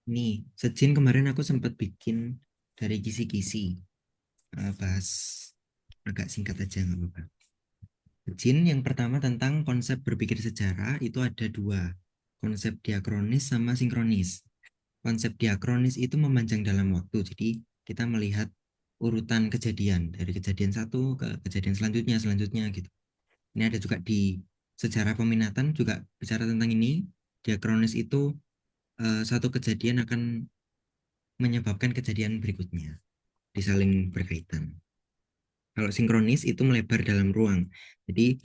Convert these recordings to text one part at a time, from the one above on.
Nih, Sejin kemarin aku sempat bikin dari kisi-kisi, bahas agak singkat aja nggak apa-apa. Sejin yang pertama tentang konsep berpikir sejarah itu ada dua, konsep diakronis sama sinkronis. Konsep diakronis itu memanjang dalam waktu, jadi kita melihat urutan kejadian dari kejadian satu ke kejadian selanjutnya, selanjutnya gitu. Ini ada juga di sejarah peminatan juga bicara tentang ini. Diakronis itu satu kejadian akan menyebabkan kejadian berikutnya, disaling berkaitan. Kalau sinkronis itu melebar dalam ruang. Jadi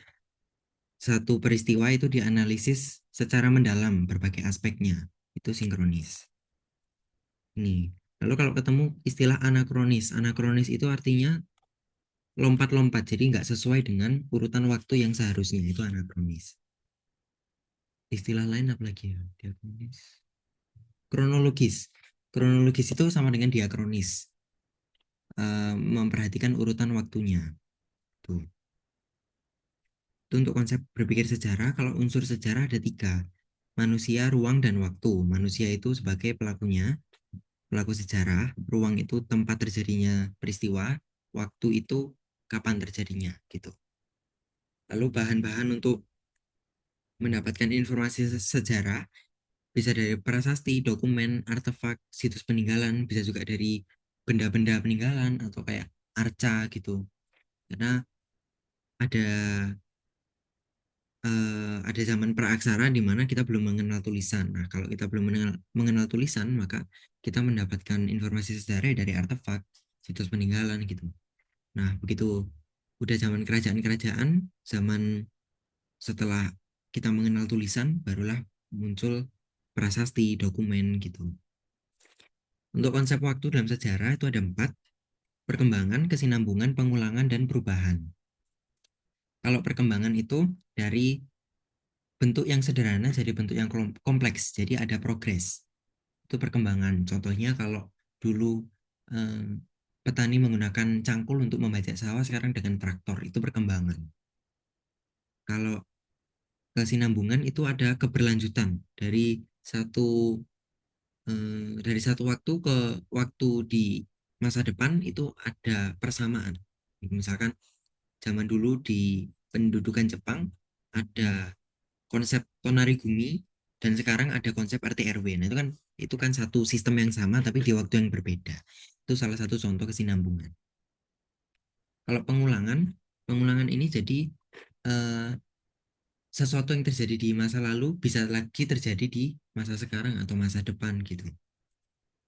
satu peristiwa itu dianalisis secara mendalam berbagai aspeknya. Itu sinkronis. Nih, lalu kalau ketemu istilah anakronis, anakronis itu artinya lompat-lompat, jadi nggak sesuai dengan urutan waktu yang seharusnya, itu anakronis. Istilah lain apa lagi ya? Diakronis. Kronologis. Kronologis itu sama dengan diakronis, memperhatikan urutan waktunya. Tuh. Itu untuk konsep berpikir sejarah, kalau unsur sejarah ada tiga. Manusia, ruang, dan waktu. Manusia itu sebagai pelakunya, pelaku sejarah. Ruang itu tempat terjadinya peristiwa. Waktu itu kapan terjadinya, gitu. Lalu bahan-bahan untuk mendapatkan informasi sejarah bisa dari prasasti, dokumen, artefak, situs peninggalan, bisa juga dari benda-benda peninggalan atau kayak arca gitu. Karena ada ada zaman praaksara di mana kita belum mengenal tulisan. Nah, kalau kita belum mengenal tulisan, maka kita mendapatkan informasi sejarah dari artefak, situs peninggalan gitu. Nah, begitu udah zaman kerajaan-kerajaan, zaman setelah kita mengenal tulisan, barulah muncul prasasti, dokumen gitu. Untuk konsep waktu dalam sejarah itu ada empat: perkembangan, kesinambungan, pengulangan, dan perubahan. Kalau perkembangan itu dari bentuk yang sederhana jadi bentuk yang kompleks, jadi ada progres. Itu perkembangan. Contohnya kalau dulu eh, petani menggunakan cangkul untuk membajak sawah, sekarang dengan traktor, itu perkembangan. Kalau kesinambungan itu ada keberlanjutan satu dari satu waktu ke waktu di masa depan itu ada persamaan. Misalkan zaman dulu di pendudukan Jepang ada konsep tonarigumi dan sekarang ada konsep RT RW. Nah, itu kan satu sistem yang sama tapi di waktu yang berbeda. Itu salah satu contoh kesinambungan. Kalau pengulangan, pengulangan ini jadi eh, sesuatu yang terjadi di masa lalu bisa lagi terjadi di masa sekarang atau masa depan gitu.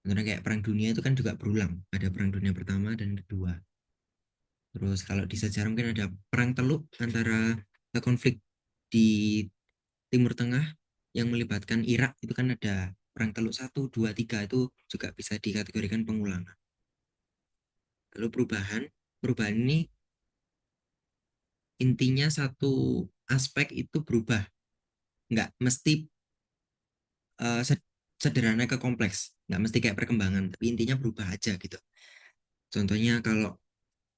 Karena kayak perang dunia itu kan juga berulang. Ada perang dunia pertama dan kedua. Terus kalau di sejarah mungkin ada perang Teluk antara konflik di Timur Tengah yang melibatkan Irak, itu kan ada perang Teluk satu, dua, tiga, itu juga bisa dikategorikan pengulangan. Lalu perubahan, perubahan ini intinya satu aspek itu berubah, nggak mesti sederhana ke kompleks, nggak mesti kayak perkembangan, tapi intinya berubah aja gitu. Contohnya kalau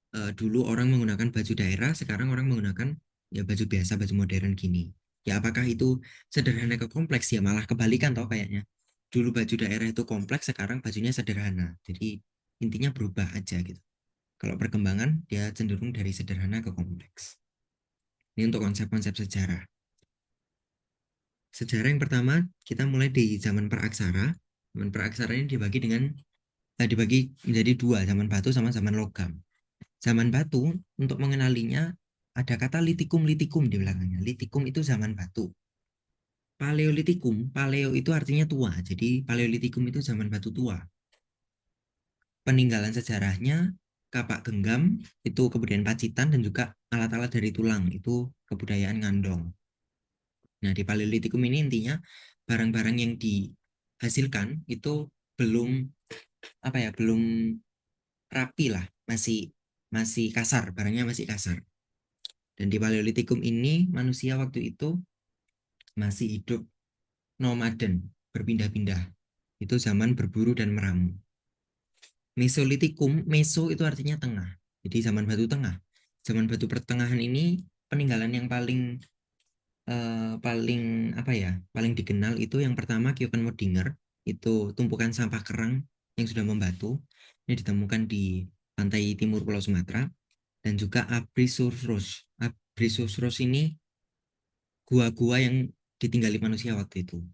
dulu orang menggunakan baju daerah, sekarang orang menggunakan ya baju biasa, baju modern gini. Ya apakah itu sederhana ke kompleks? Ya malah kebalikan toh kayaknya. Dulu baju daerah itu kompleks, sekarang bajunya sederhana. Jadi intinya berubah aja gitu. Kalau perkembangan dia cenderung dari sederhana ke kompleks. Ini untuk konsep-konsep sejarah. Sejarah yang pertama kita mulai di zaman praaksara. Zaman praaksara ini dibagi menjadi dua, zaman batu sama zaman logam. Zaman batu, untuk mengenalinya ada kata litikum litikum di belakangnya. Litikum itu zaman batu. Paleolitikum, paleo itu artinya tua. Jadi paleolitikum itu zaman batu tua. Peninggalan sejarahnya kapak genggam itu kemudian Pacitan dan juga alat-alat dari tulang itu kebudayaan Ngandong. Nah, di paleolitikum ini intinya barang-barang yang dihasilkan itu belum belum rapi lah, masih masih kasar, barangnya masih kasar. Dan di Paleolitikum ini manusia waktu itu masih hidup nomaden, berpindah-pindah. Itu zaman berburu dan meramu. Mesolitikum, meso itu artinya tengah. Jadi zaman batu tengah. Zaman batu pertengahan ini peninggalan yang paling paling dikenal itu yang pertama Keukenmodinger, itu tumpukan sampah kerang yang sudah membatu. Ini ditemukan di pantai timur Pulau Sumatera. Dan juga Abricurus. Abricurus ini gua-gua yang ditinggali manusia waktu itu.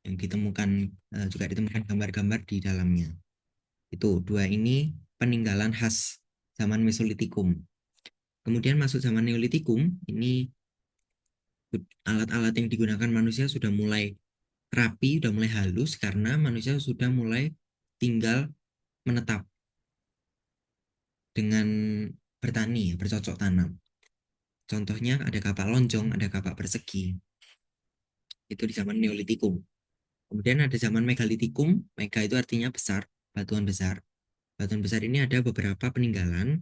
Yang ditemukan juga ditemukan gambar-gambar di dalamnya. Itu dua ini peninggalan khas zaman Mesolitikum. Kemudian masuk zaman Neolitikum, ini alat-alat yang digunakan manusia sudah mulai rapi, sudah mulai halus karena manusia sudah mulai tinggal menetap dengan bertani, bercocok tanam. Contohnya ada kapak lonjong, ada kapak persegi. Itu di zaman Neolitikum. Kemudian ada zaman Megalitikum. Mega itu artinya besar, batuan besar. Batuan besar ini ada beberapa peninggalan.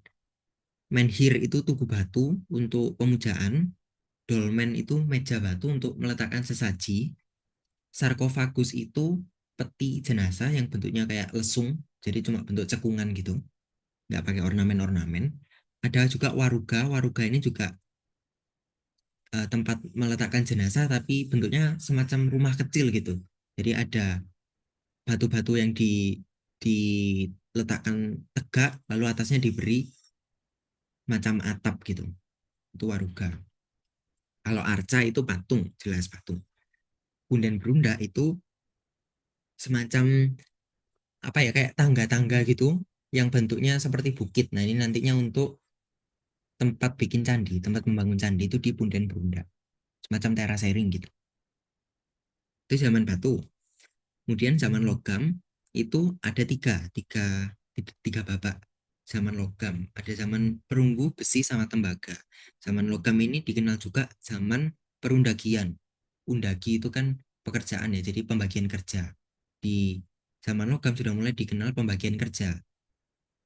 Menhir itu tugu batu untuk pemujaan. Dolmen itu meja batu untuk meletakkan sesaji. Sarkofagus itu peti jenazah yang bentuknya kayak lesung, jadi cuma bentuk cekungan gitu, nggak pakai ornamen-ornamen. Ada juga waruga. Waruga ini juga tempat meletakkan jenazah, tapi bentuknya semacam rumah kecil gitu. Jadi ada batu-batu yang diletakkan tegak, lalu atasnya diberi macam atap gitu. Itu waruga. Kalau arca itu patung, jelas patung. Punden Brunda itu semacam apa ya, kayak tangga-tangga gitu yang bentuknya seperti bukit. Nah, ini nantinya untuk tempat bikin candi, tempat membangun candi itu di Punden Brunda. Semacam terasering gitu. Itu zaman batu. Kemudian zaman logam itu ada tiga babak. Zaman logam, ada zaman perunggu, besi, sama tembaga. Zaman logam ini dikenal juga zaman perundagian. Undagi itu kan pekerjaan ya, jadi pembagian kerja. Di zaman logam sudah mulai dikenal pembagian kerja.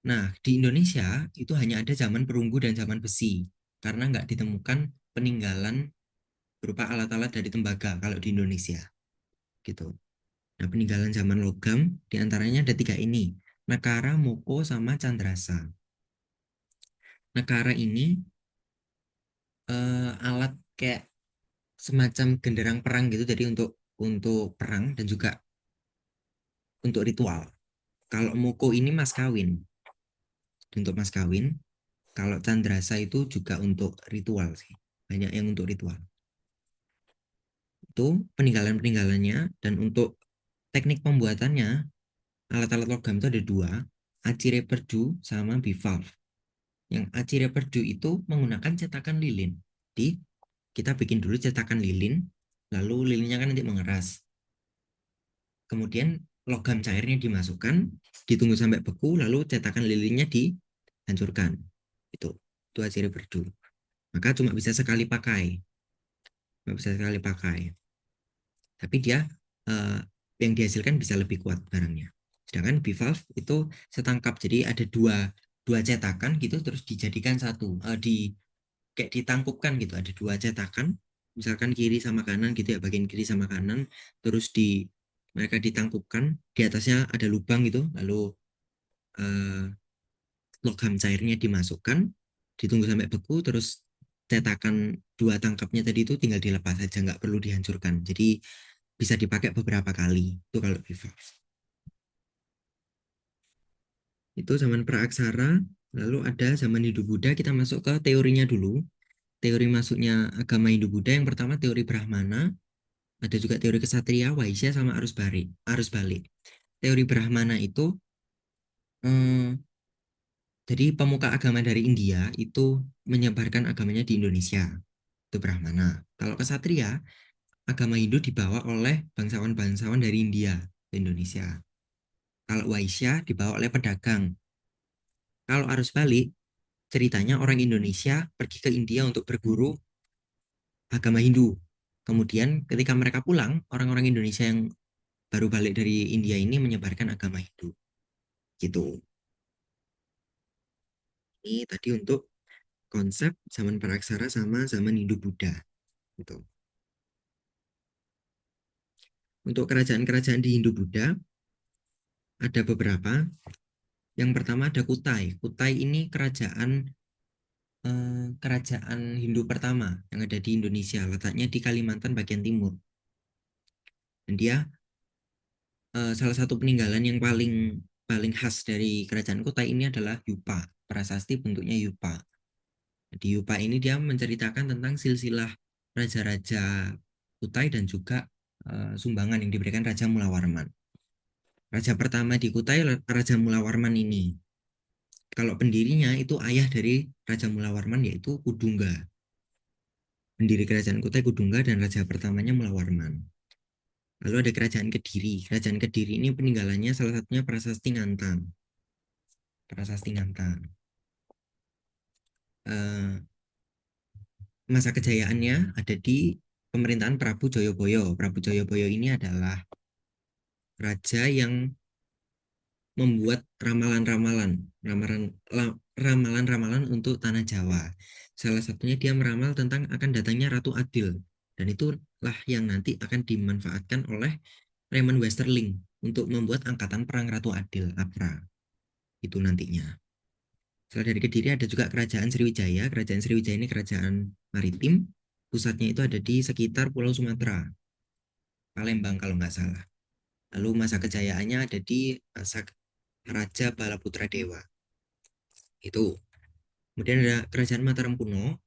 Nah, di Indonesia itu hanya ada zaman perunggu dan zaman besi, karena nggak ditemukan peninggalan berupa alat-alat dari tembaga kalau di Indonesia, gitu. Nah, peninggalan zaman logam diantaranya ada tiga ini, Nakara, Moko, sama Candrasa. Nakara ini alat kayak semacam genderang perang gitu, jadi untuk perang dan juga untuk ritual. Kalau Moko ini mas kawin, untuk mas kawin. Kalau Candrasa itu juga untuk ritual sih, banyak yang untuk ritual. Itu peninggalan-peninggalannya. Dan untuk teknik pembuatannya, alat-alat logam itu ada dua, acire perdu sama bivalve. Yang acire perdu itu menggunakan cetakan lilin. Jadi kita bikin dulu cetakan lilin, lalu lilinnya kan nanti mengeras. Kemudian logam cairnya dimasukkan, ditunggu sampai beku, lalu cetakan lilinnya dihancurkan. Itu acire perdu. Maka cuma bisa sekali pakai, nggak bisa sekali pakai. Tapi dia eh, yang dihasilkan bisa lebih kuat barangnya. Sedangkan bivalve itu setangkap, jadi ada dua dua cetakan gitu terus dijadikan satu, kayak ditangkupkan gitu, ada dua cetakan misalkan kiri sama kanan gitu ya, bagian kiri sama kanan, terus mereka ditangkupkan, di atasnya ada lubang gitu, lalu eh, logam cairnya dimasukkan, ditunggu sampai beku, terus cetakan dua tangkapnya tadi itu tinggal dilepas saja, nggak perlu dihancurkan. Jadi bisa dipakai beberapa kali. Itu kalau Bivalve. Itu zaman praaksara, lalu ada zaman Hindu-Buddha, kita masuk ke teorinya dulu. Teori masuknya agama Hindu-Buddha yang pertama teori Brahmana, ada juga teori Kesatria, Waisya, sama arus balik. Arus balik. Teori Brahmana itu jadi pemuka agama dari India itu menyebarkan agamanya di Indonesia. Itu Brahmana. Kalau Kesatria, agama Hindu dibawa oleh bangsawan-bangsawan dari India ke Indonesia. Kalau Waisya dibawa oleh pedagang. Kalau arus balik, ceritanya orang Indonesia pergi ke India untuk berguru agama Hindu. Kemudian ketika mereka pulang, orang-orang Indonesia yang baru balik dari India ini menyebarkan agama Hindu. Gitu. Ini tadi untuk konsep zaman Praksara sama zaman Hindu-Buddha. Gitu. Untuk kerajaan-kerajaan di Hindu-Buddha, ada beberapa. Yang pertama ada Kutai. Kutai ini kerajaan Hindu pertama yang ada di Indonesia. Letaknya di Kalimantan bagian timur. Dan dia salah satu peninggalan yang paling paling khas dari kerajaan Kutai ini adalah Yupa. Prasasti bentuknya Yupa. Di Yupa ini dia menceritakan tentang silsilah raja-raja Kutai dan juga sumbangan yang diberikan Raja Mulawarman. Raja pertama di Kutai, Raja Mulawarman ini. Kalau pendirinya itu ayah dari Raja Mulawarman yaitu Kudungga. Pendiri kerajaan Kutai Kudungga dan raja pertamanya Mulawarman. Lalu ada kerajaan Kediri. Kerajaan Kediri ini peninggalannya salah satunya Prasasti Ngantang. Prasasti Ngantang. Eh, Masa kejayaannya ada di pemerintahan Prabu Joyoboyo. Prabu Joyoboyo ini adalah raja yang membuat ramalan-ramalan untuk tanah Jawa. Salah satunya dia meramal tentang akan datangnya Ratu Adil. Dan itulah yang nanti akan dimanfaatkan oleh Raymond Westerling untuk membuat angkatan perang Ratu Adil, APRA. Itu nantinya. Setelah dari Kediri ada juga Kerajaan Sriwijaya. Kerajaan Sriwijaya ini kerajaan maritim. Pusatnya itu ada di sekitar Pulau Sumatera, Palembang kalau nggak salah. Lalu masa kejayaannya ada di masa Raja Balaputra Dewa. Itu. Kemudian ada Kerajaan Mataram kuno.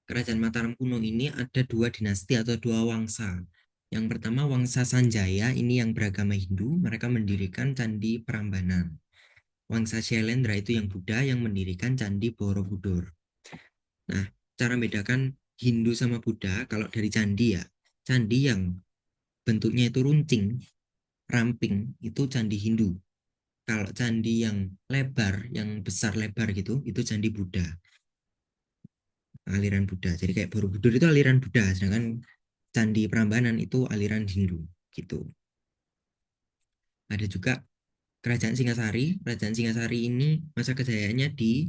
Kerajaan Mataram kuno ini ada dua dinasti atau dua wangsa. Yang pertama Wangsa Sanjaya ini yang beragama Hindu, mereka mendirikan Candi Prambanan. Wangsa Syailendra itu yang Buddha yang mendirikan Candi Borobudur. Nah, cara membedakan Hindu sama Buddha kalau dari candi ya, candi yang bentuknya itu runcing, ramping, itu candi Hindu. Kalau candi yang lebar, yang besar lebar gitu, itu candi Buddha, aliran Buddha. Jadi kayak Borobudur itu aliran Buddha, sedangkan Candi Prambanan itu aliran Hindu gitu. Ada juga Kerajaan Singasari. Kerajaan Singasari ini masa kejayaannya di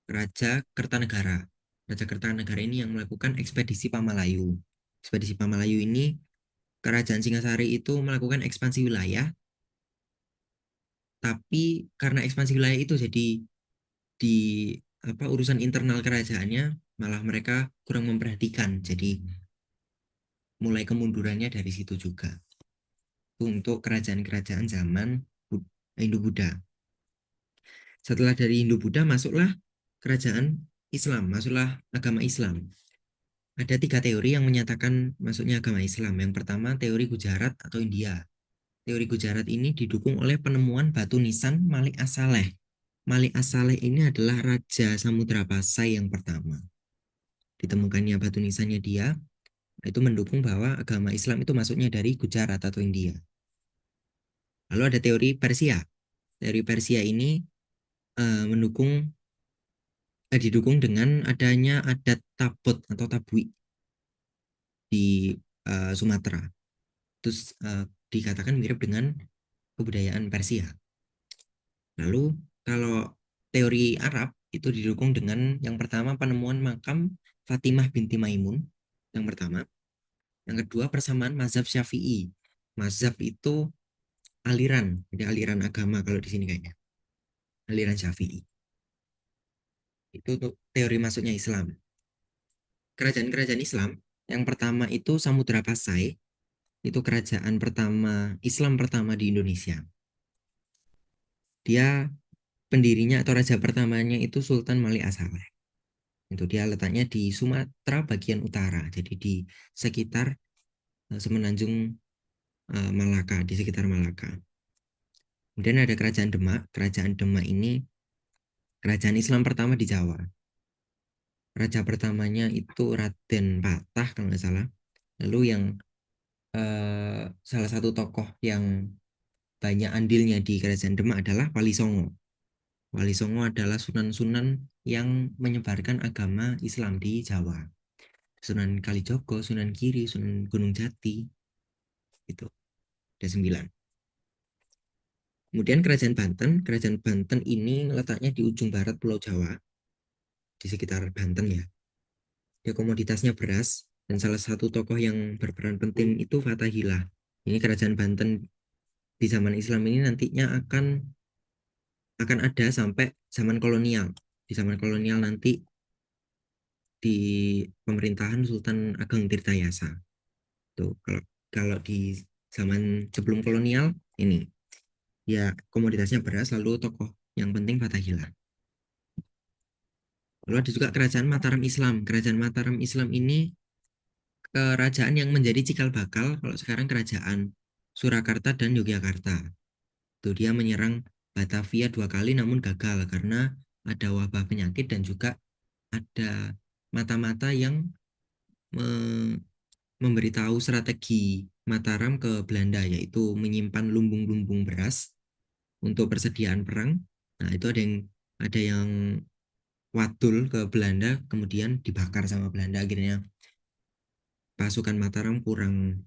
Raja Kertanegara. Raja Kertanegara ini yang melakukan ekspedisi Pamalayu. Ekspedisi Pamalayu ini Kerajaan Singasari itu melakukan ekspansi wilayah, tapi karena ekspansi wilayah itu jadi di urusan internal kerajaannya malah mereka kurang memperhatikan. Jadi mulai kemundurannya dari situ juga untuk kerajaan-kerajaan zaman Hindu-Buddha. Setelah dari Hindu-Buddha masuklah kerajaan Islam, masuklah agama Islam. Ada tiga teori yang menyatakan masuknya agama Islam. Yang pertama teori Gujarat atau India. Teori Gujarat ini didukung oleh penemuan batu nisan Malik As-Saleh. Malik As-Saleh ini adalah Raja Samudra Pasai yang pertama. Ditemukannya batu nisannya dia, itu mendukung bahwa agama Islam itu masuknya dari Gujarat atau India. Lalu ada teori Persia. Teori Persia ini didukung dengan adanya adat tabot atau tabui di Sumatera. Terus dikatakan mirip dengan kebudayaan Persia. Lalu kalau teori Arab itu didukung dengan yang pertama penemuan makam Fatimah binti Maimun yang pertama. Yang kedua persamaan mazhab Syafi'i. Mazhab itu aliran, jadi aliran agama kalau di sini kayaknya. Aliran Syafi'i. Itu untuk teori masuknya Islam. Kerajaan-kerajaan Islam yang pertama itu Samudra Pasai, itu kerajaan pertama Islam pertama di Indonesia. Dia pendirinya atau raja pertamanya itu Sultan Malik As-Saleh. Itu dia letaknya di Sumatera bagian utara, jadi di sekitar semenanjung Malaka, di sekitar Malaka. Kemudian ada Kerajaan Demak. Kerajaan Demak ini kerajaan Islam pertama di Jawa. Raja pertamanya itu Raden Patah kalau nggak salah. Lalu yang salah satu tokoh yang banyak andilnya di Kerajaan Demak adalah Wali Songo. Wali Songo adalah sunan-sunan yang menyebarkan agama Islam di Jawa. Sunan Kalijogo, Sunan Giri, Sunan Gunung Jati, itu ada 9. Kemudian Kerajaan Banten ini letaknya di ujung barat Pulau Jawa, di sekitar Banten ya. Dia komoditasnya beras, dan salah satu tokoh yang berperan penting itu Fathahilah. Ini Kerajaan Banten di zaman Islam ini nantinya akan ada sampai zaman kolonial. Di zaman kolonial nanti di pemerintahan Sultan Ageng Tirtayasa. Tuh, kalau kalau di zaman sebelum kolonial ini ya komoditasnya beras, lalu tokoh yang penting Fatahillah. Lalu ada juga kerajaan Mataram Islam. Kerajaan Mataram Islam ini kerajaan yang menjadi cikal bakal kalau sekarang kerajaan Surakarta dan Yogyakarta. Itu dia menyerang Batavia 2 kali namun gagal karena ada wabah penyakit dan juga ada mata-mata yang memberitahu strategi Mataram ke Belanda, yaitu menyimpan lumbung-lumbung beras untuk persediaan perang. Nah, itu ada yang wadul ke Belanda, kemudian dibakar sama Belanda. Akhirnya pasukan Mataram kurang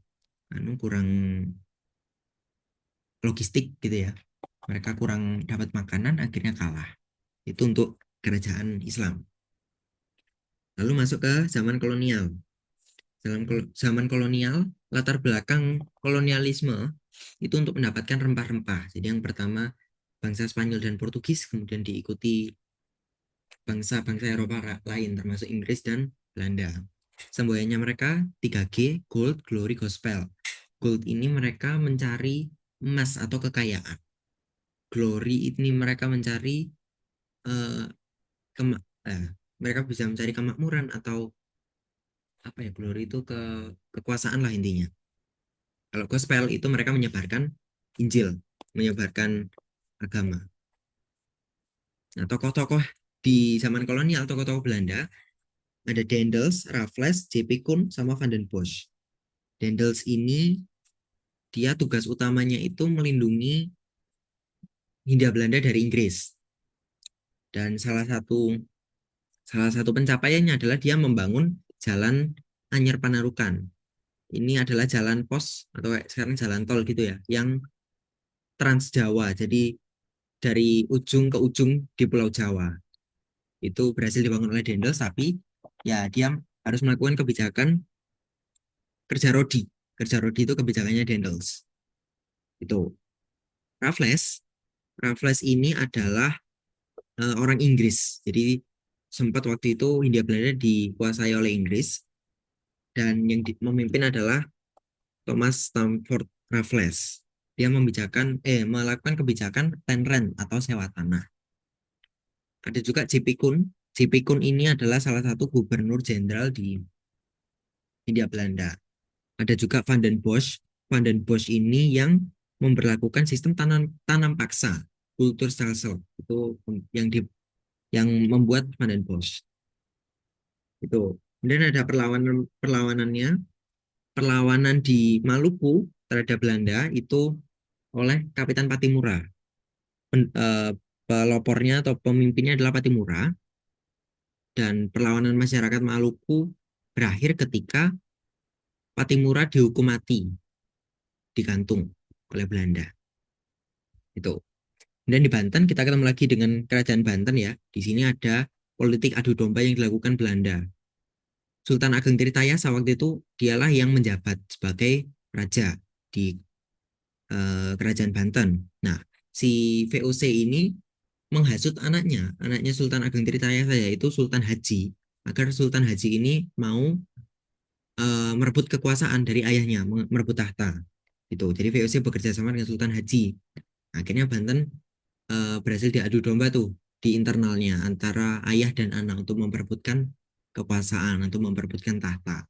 logistik gitu ya. Mereka kurang dapat makanan, akhirnya kalah. Itu untuk kerajaan Islam. Lalu masuk ke zaman kolonial. Dalam zaman kolonial, latar belakang kolonialisme itu untuk mendapatkan rempah-rempah. Jadi yang pertama bangsa Spanyol dan Portugis, kemudian diikuti bangsa-bangsa Eropa lain termasuk Inggris dan Belanda. Semboyannya mereka 3G, Gold, Glory, Gospel. Gold ini mereka mencari emas atau kekayaan. Glory ini mereka mencari eh, kema mereka bisa mencari kemakmuran atau apa ya, glory itu kekuasaan lah intinya. Kalau gospel itu mereka menyebarkan Injil, menyebarkan agama. Nah, tokoh-tokoh di zaman kolonial, tokoh-tokoh Belanda, ada Daendels, Raffles, J.P. Koen, sama Van den Bosch. Daendels ini, dia tugas utamanya itu melindungi Hindia Belanda dari Inggris. Dan salah satu pencapaiannya adalah dia membangun jalan Anyar Panarukan. Ini adalah jalan pos atau sekarang jalan tol gitu ya, yang Trans Jawa. Jadi dari ujung ke ujung di Pulau Jawa. Itu berhasil dibangun oleh Dendels, tapi ya dia harus melakukan kebijakan kerja rodi. Kerja rodi itu kebijakannya Dendels. Itu. Raffles, Raffles ini adalah orang Inggris. Jadi sempat waktu itu Hindia Belanda dikuasai oleh Inggris dan yang memimpin adalah Thomas Stamford Raffles. Dia melakukan kebijakan land rent atau sewa tanah. Ada juga J.P. Koen. J.P. Koen ini adalah salah satu gubernur jenderal di Hindia Belanda. Ada juga Van den Bosch. Van den Bosch ini yang memperlakukan sistem tanam tanam paksa, Kulturstelsel. Itu yang membuat Van den Bosch. Itu. Kemudian ada perlawanannya, perlawanan di Maluku terhadap Belanda itu oleh Kapitan Patimura. Pelopornya atau pemimpinnya adalah Patimura, dan perlawanan masyarakat Maluku berakhir ketika Patimura dihukum mati, digantung oleh Belanda. Itu. Dan di Banten kita ketemu lagi dengan kerajaan Banten ya. Di sini ada politik adu domba yang dilakukan Belanda. Sultan Ageng Tirtayasa waktu itu dialah yang menjabat sebagai raja di kerajaan Banten. Nah, si VOC ini menghasut anaknya Sultan Ageng Tirtayasa yaitu Sultan Haji, agar Sultan Haji ini mau merebut kekuasaan dari ayahnya, merebut tahta. Itu. Jadi VOC bekerja sama dengan Sultan Haji. Akhirnya Banten berhasil diadu domba tuh di internalnya antara ayah dan anak untuk memperebutkan kekuasaan, untuk memperebutkan tahta.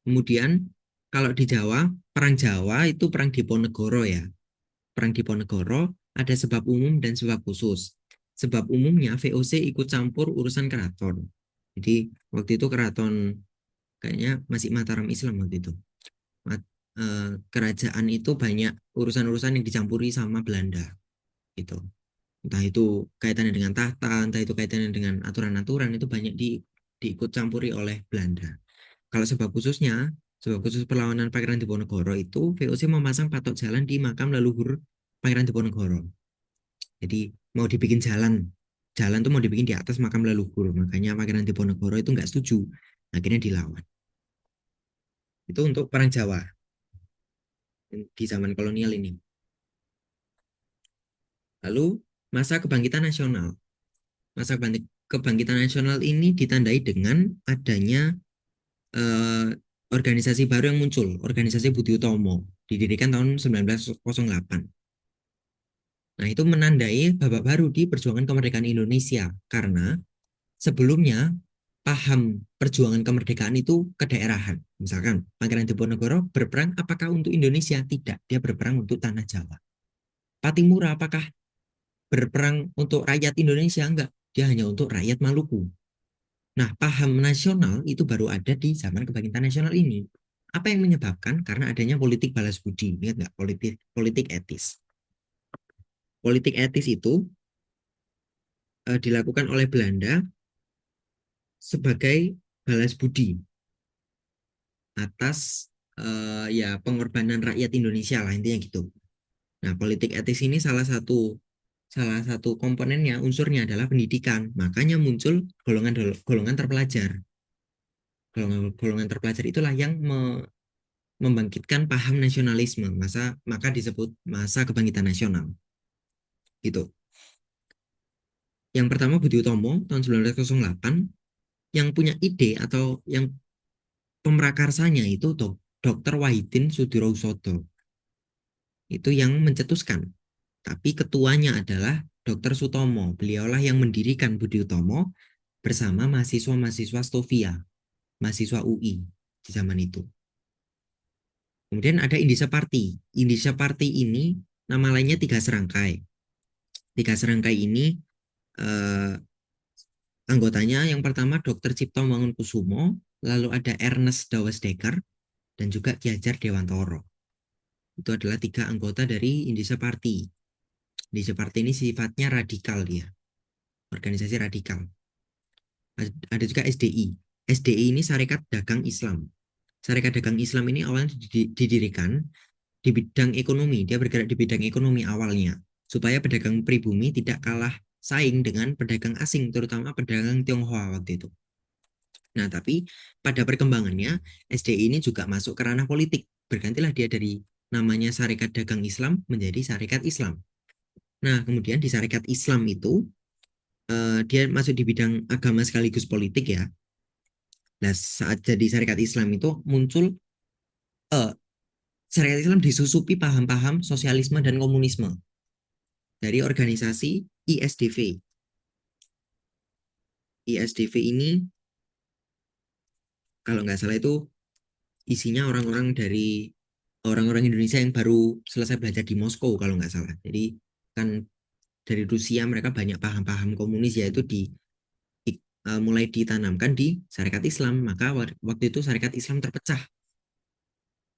Kemudian kalau di Jawa, perang Jawa itu perang Diponegoro ya. Perang Diponegoro ada sebab umum dan sebab khusus. Sebab umumnya VOC ikut campur urusan keraton. Jadi waktu itu keraton kayaknya masih Mataram Islam waktu itu. Kerajaan itu banyak urusan-urusan yang dicampuri sama Belanda gitu. Entah itu kaitannya dengan tahta, entah itu kaitannya dengan aturan-aturan, itu banyak diikut campuri oleh Belanda. Kalau sebab khusus perlawanan Pangeran Diponegoro itu VOC memasang patok jalan di makam leluhur Pangeran Diponegoro. Jadi mau dibikin jalan tuh mau dibikin di atas makam leluhur, makanya Pangeran Diponegoro itu nggak setuju, akhirnya dilawan. Itu untuk perang Jawa di zaman kolonial ini. Lalu masa kebangkitan nasional. Masa kebangkitan nasional ini ditandai dengan adanya organisasi baru yang muncul, organisasi Budi Utomo, didirikan tahun 1908. Nah, itu menandai babak baru di perjuangan kemerdekaan Indonesia karena sebelumnya paham perjuangan kemerdekaan itu kedaerahan. Misalkan Pangeran Diponegoro berperang apakah untuk Indonesia? Tidak, dia berperang untuk tanah Jawa. Patimura apakah berperang untuk rakyat Indonesia? Enggak, dia hanya untuk rakyat Maluku. Nah, paham nasional itu baru ada di zaman kebangkitan nasional ini. Apa yang menyebabkan? Karena adanya politik balas budi. Ingat nggak? Politik, politik etis. Politik etis itu dilakukan oleh Belanda sebagai balas budi atas ya pengorbanan rakyat Indonesia lah intinya gitu. Nah, politik etis ini salah satu komponennya unsurnya adalah pendidikan. Makanya muncul golongan terpelajar. Golongan terpelajar itulah yang membangkitkan paham nasionalisme. Maka disebut masa kebangkitan nasional. Gitu. Yang pertama Budi Utomo tahun 1908 yang punya ide atau yang pemrakarsanya itu Dr. Wahidin Sudirohusodo. Itu yang mencetuskan. Tapi ketuanya adalah Dr. Sutomo. Beliaulah yang mendirikan Budi Utomo bersama mahasiswa-mahasiswa Stovia, mahasiswa UI di zaman itu. Kemudian ada Indische Party. Indische Party ini nama lainnya Tiga Serangkai. Tiga Serangkai ini eh, anggotanya yang pertama Dr. Cipto Mangunkusumo, lalu ada Ernest Dawes-Dekker, dan juga Ki Hajar Dewantoro. Itu adalah tiga anggota dari Indische Party. Indische Party ini sifatnya radikal dia, organisasi radikal. Ada juga SDI. SDI ini Sarekat Dagang Islam. Sarekat Dagang Islam ini awalnya didirikan di bidang ekonomi. Dia bergerak di bidang ekonomi awalnya. Supaya pedagang pribumi tidak kalah saing dengan pedagang asing, terutama pedagang Tionghoa waktu itu. Nah, tapi pada perkembangannya, SDI ini juga masuk ke ranah politik. Bergantilah dia dari namanya Sarekat Dagang Islam menjadi Sarekat Islam. Nah, kemudian di Sarekat Islam itu, dia masuk di bidang agama sekaligus politik ya. Nah, saat jadi Sarekat Islam itu muncul, eh, Syariat Islam disusupi paham-paham sosialisme dan komunisme dari organisasi ISDV. ISDV ini kalau nggak salah itu isinya orang-orang Indonesia yang baru selesai belajar di Moskow kalau nggak salah. Jadi kan dari Rusia mereka banyak paham-paham komunis yaitu mulai ditanamkan di Syarikat Islam. Maka waktu itu Syarikat Islam terpecah.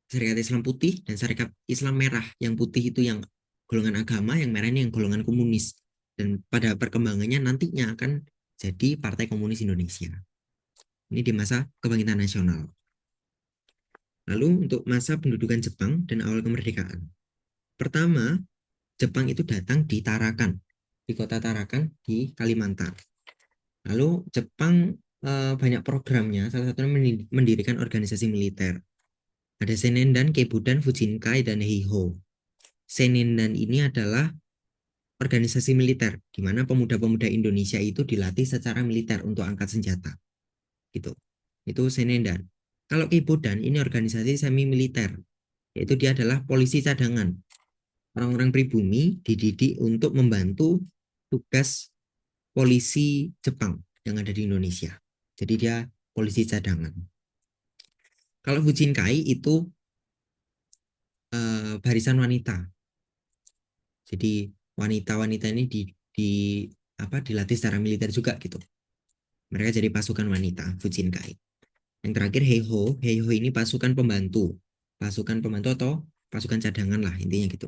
Syarikat Islam putih dan Syarikat Islam merah. Yang putih itu yang golongan agama, yang merah ini yang golongan komunis. Dan pada perkembangannya nantinya akan jadi Partai Komunis Indonesia. Ini di masa kebangkitan nasional. Lalu untuk masa pendudukan Jepang dan awal kemerdekaan. Pertama, Jepang itu datang di Tarakan, di kota Tarakan di Kalimantan. Lalu Jepang banyak programnya, salah satunya mendirikan organisasi militer. Ada Senendan, Keibudan, Fujinkai, dan Heiho. Senendan ini adalah organisasi militer, di mana pemuda-pemuda Indonesia itu dilatih secara militer untuk angkat senjata. Gitu. Itu Senendan. Kalau Keibudan ini organisasi semi militer, yaitu dia adalah polisi cadangan. Orang-orang pribumi dididik untuk membantu tugas polisi Jepang yang ada di Indonesia. Jadi dia polisi cadangan. Kalau Fujinkai itu barisan wanita. Jadi wanita-wanita ini di dilatih secara militer juga gitu. Mereka jadi pasukan wanita, Fujinkai. Yang terakhir Heiho, Heiho ini pasukan pembantu. Pasukan pembantu atau pasukan cadangan lah intinya gitu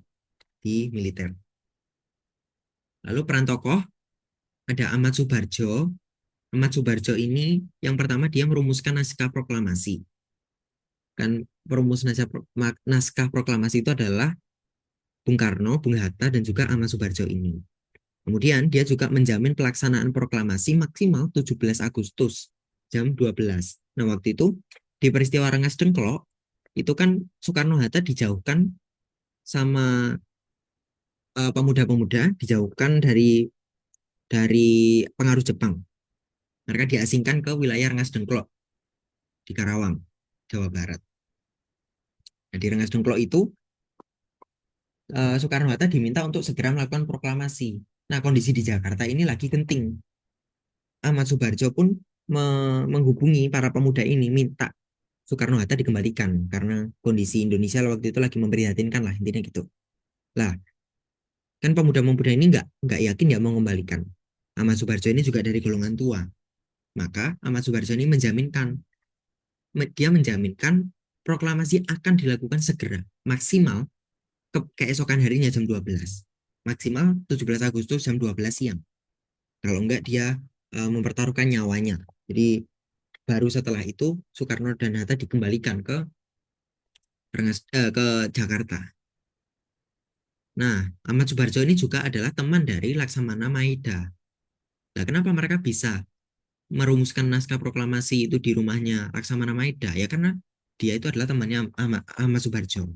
di militer. Lalu peran tokoh ada Ahmad Subarjo. Ahmad Subarjo ini yang pertama dia merumuskan naskah proklamasi. Kan perumus naskah proklamasi itu adalah Bung Karno, Bung Hatta, dan juga Ahmad Subarjo ini. Kemudian dia juga menjamin pelaksanaan proklamasi maksimal 17 Agustus jam 12. Nah, waktu itu di peristiwa Rengas Dengklok itu kan Soekarno-Hatta dijauhkan sama pemuda-pemuda, dijauhkan dari pengaruh Jepang. Mereka diasingkan ke wilayah Rengas Dengklok di Karawang. Jawa Barat. Nah, di Rengas Dengklok itu Soekarno-Hatta diminta untuk segera melakukan proklamasi. Nah, kondisi di Jakarta ini lagi genting. Ahmad Subarjo pun menghubungi para pemuda ini minta Soekarno-Hatta dikembalikan karena kondisi Indonesia waktu itu lagi memprihatinkan lah intinya gitu. Lah, kan pemuda-pemuda ini nggak yakin ya mau mengembalikan. Ahmad Subarjo ini juga dari golongan tua. Maka Ahmad Subarjo ini dia menjaminkan proklamasi akan dilakukan segera, maksimal keesokan harinya jam 12. Maksimal 17 Agustus jam 12 siang. Kalau enggak dia mempertaruhkan nyawanya. Jadi baru setelah itu Soekarno dan Hatta dikembalikan ke Jakarta. Nah, Ahmad Subarjo ini juga adalah teman dari Laksamana Maida. Nah, kenapa mereka bisa merumuskan naskah proklamasi itu di rumahnya Laksamana Maida? Ya karena dia itu adalah temannya Ahmad Subarjo.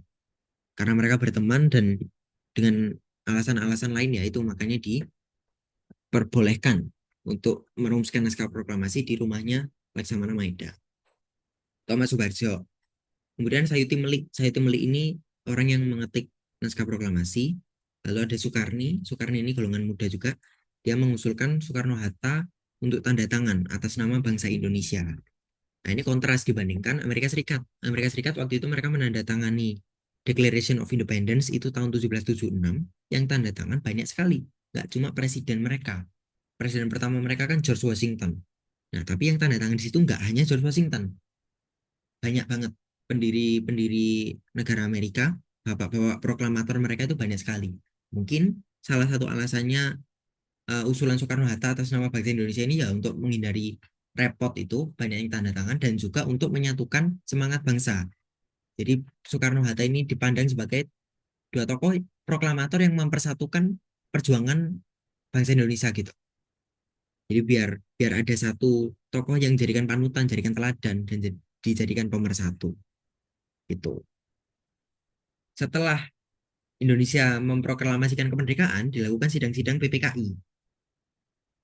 Karena mereka berteman dan dengan alasan-alasan lain ya itu makanya diperbolehkan untuk merumuskan naskah proklamasi di rumahnya Laksamana Maida. Thomas Subarjo. Kemudian Sayuti Melik. Sayuti Melik ini orang yang mengetik naskah proklamasi. Lalu ada Soekarni. Soekarni ini golongan muda juga. Dia mengusulkan Soekarno-Hatta untuk tanda tangan atas nama bangsa Indonesia. Nah, ini kontras dibandingkan Amerika Serikat. Amerika Serikat waktu itu mereka menandatangani Declaration of Independence itu tahun 1776 yang tanda tangan banyak sekali. Nggak cuma presiden mereka. Presiden pertama mereka kan George Washington. Nah, tapi yang tanda tangan di situ nggak hanya George Washington. Banyak banget pendiri-pendiri negara Amerika, bapak-bapak proklamator mereka itu banyak sekali. Mungkin salah satu alasannya usulan Soekarno-Hatta atas nama bangsa Indonesia ini ya untuk menghindari repot itu banyak yang tanda tangan dan juga untuk menyatukan semangat bangsa. Jadi Soekarno-Hatta ini dipandang sebagai dua tokoh proklamator yang mempersatukan perjuangan bangsa Indonesia gitu. Jadi biar biar ada satu tokoh yang jadikan panutan, jadikan teladan dan dijadikan pemersatu itu. Setelah Indonesia memproklamasikan kemerdekaan, dilakukan sidang-sidang PPKI.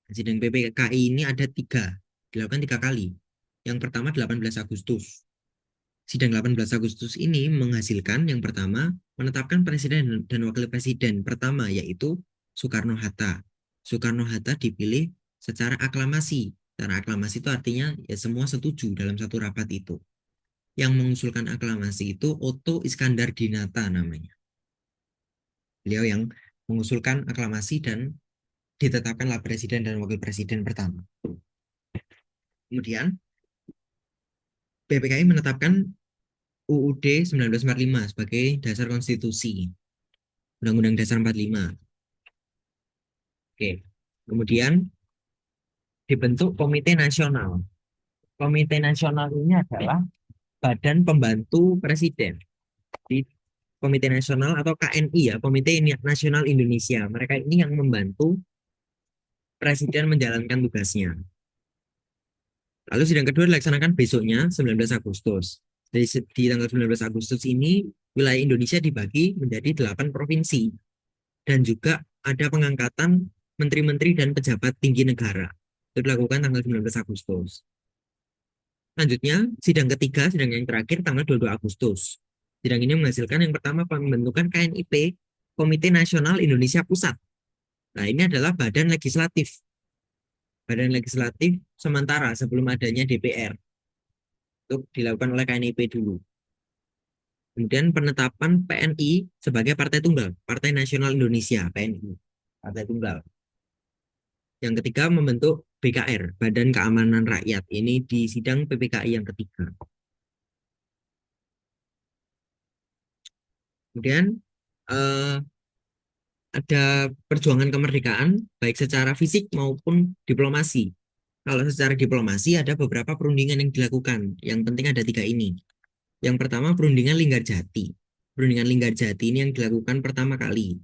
Sidang PPKI ini ada tiga, dilakukan 3 kali. Yang pertama 18 Agustus. Sidang 18 Agustus ini menghasilkan yang pertama menetapkan presiden dan wakil presiden pertama yaitu Soekarno-Hatta. Soekarno-Hatta dipilih secara aklamasi. Secara aklamasi itu artinya ya semua setuju dalam satu rapat itu. Yang mengusulkan aklamasi itu Otto Iskandar Dinata namanya. Beliau yang mengusulkan aklamasi dan ditetapkanlah presiden dan wakil presiden pertama. Kemudian PPKI menetapkan UUD 1945 sebagai dasar konstitusi, Undang-Undang Dasar 45. Oke. Kemudian dibentuk Komite Nasional. Komite Nasional ini adalah Badan Pembantu Presiden. Di Komite Nasional atau KNI ya, Komite Nasional Indonesia. Mereka ini yang membantu Presiden menjalankan tugasnya. Lalu sidang kedua dilaksanakan besoknya 19 Agustus. Di tanggal 19 Agustus ini wilayah Indonesia dibagi menjadi 8 provinsi dan juga ada pengangkatan menteri-menteri dan pejabat tinggi negara. Itu dilakukan tanggal 19 Agustus. Selanjutnya, sidang ketiga, sidang yang terakhir tanggal 22 Agustus. Sidang ini menghasilkan yang pertama pembentukan KNIP, Komite Nasional Indonesia Pusat. Nah, ini adalah badan legislatif. Badan legislatif sementara sebelum adanya DPR. Untuk dilakukan oleh KNIP dulu. Kemudian penetapan PNI sebagai Partai Tunggal, Partai Nasional Indonesia, PNI, Partai Tunggal. Yang ketiga membentuk BKR, Badan Keamanan Rakyat. Ini di sidang PPKI yang ketiga. Kemudian eh, ada perjuangan kemerdekaan, baik secara fisik maupun diplomasi. Kalau secara diplomasi ada beberapa perundingan yang dilakukan. Yang penting ada 3 ini. Yang pertama perundingan Linggarjati. Perundingan Linggarjati ini yang dilakukan pertama kali.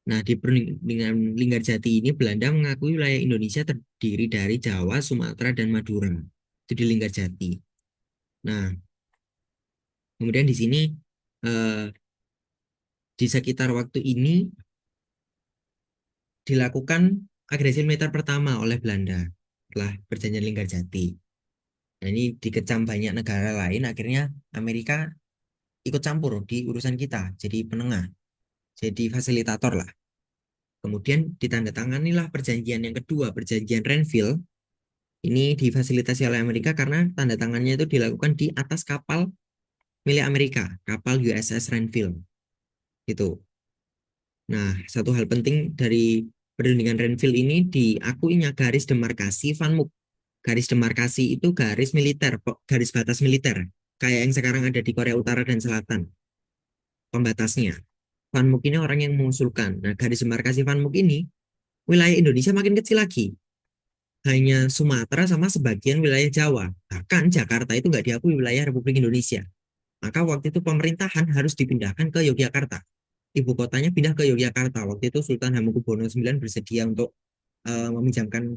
Nah, di perundingan Linggarjati ini Belanda mengakui wilayah Indonesia terdiri dari Jawa, Sumatera, dan Madura. Itu di Linggarjati. Nah, kemudian di sini eh, di sekitar waktu ini dilakukan agresi militer pertama oleh Belanda setelah perjanjian Linggarjati. Nah, ini dikecam banyak negara lain, akhirnya Amerika ikut campur di urusan kita, jadi penengah, jadi fasilitator lah. Kemudian ditandatanganilah perjanjian yang kedua, perjanjian Renville. Ini difasilitasi oleh Amerika karena tanda tangannya itu dilakukan di atas kapal milik Amerika, kapal USS Renville. Itu. Nah, satu hal penting dari perundingan Renville ini diakuinya garis demarkasi Van Mook. Garis demarkasi itu garis militer, garis batas militer. Kayak yang sekarang ada di Korea Utara dan Selatan, pembatasnya. Van Mook ini orang yang mengusulkan. Nah, garis demarkasi Van Mook ini, wilayah Indonesia makin kecil lagi. Hanya Sumatera sama sebagian wilayah Jawa. Bahkan Jakarta itu nggak diakui wilayah Republik Indonesia. Maka waktu itu pemerintahan harus dipindahkan ke Yogyakarta. Ibu kotanya pindah ke Yogyakarta. Waktu itu Sultan Hamengkubuwono IX bersedia untuk meminjamkan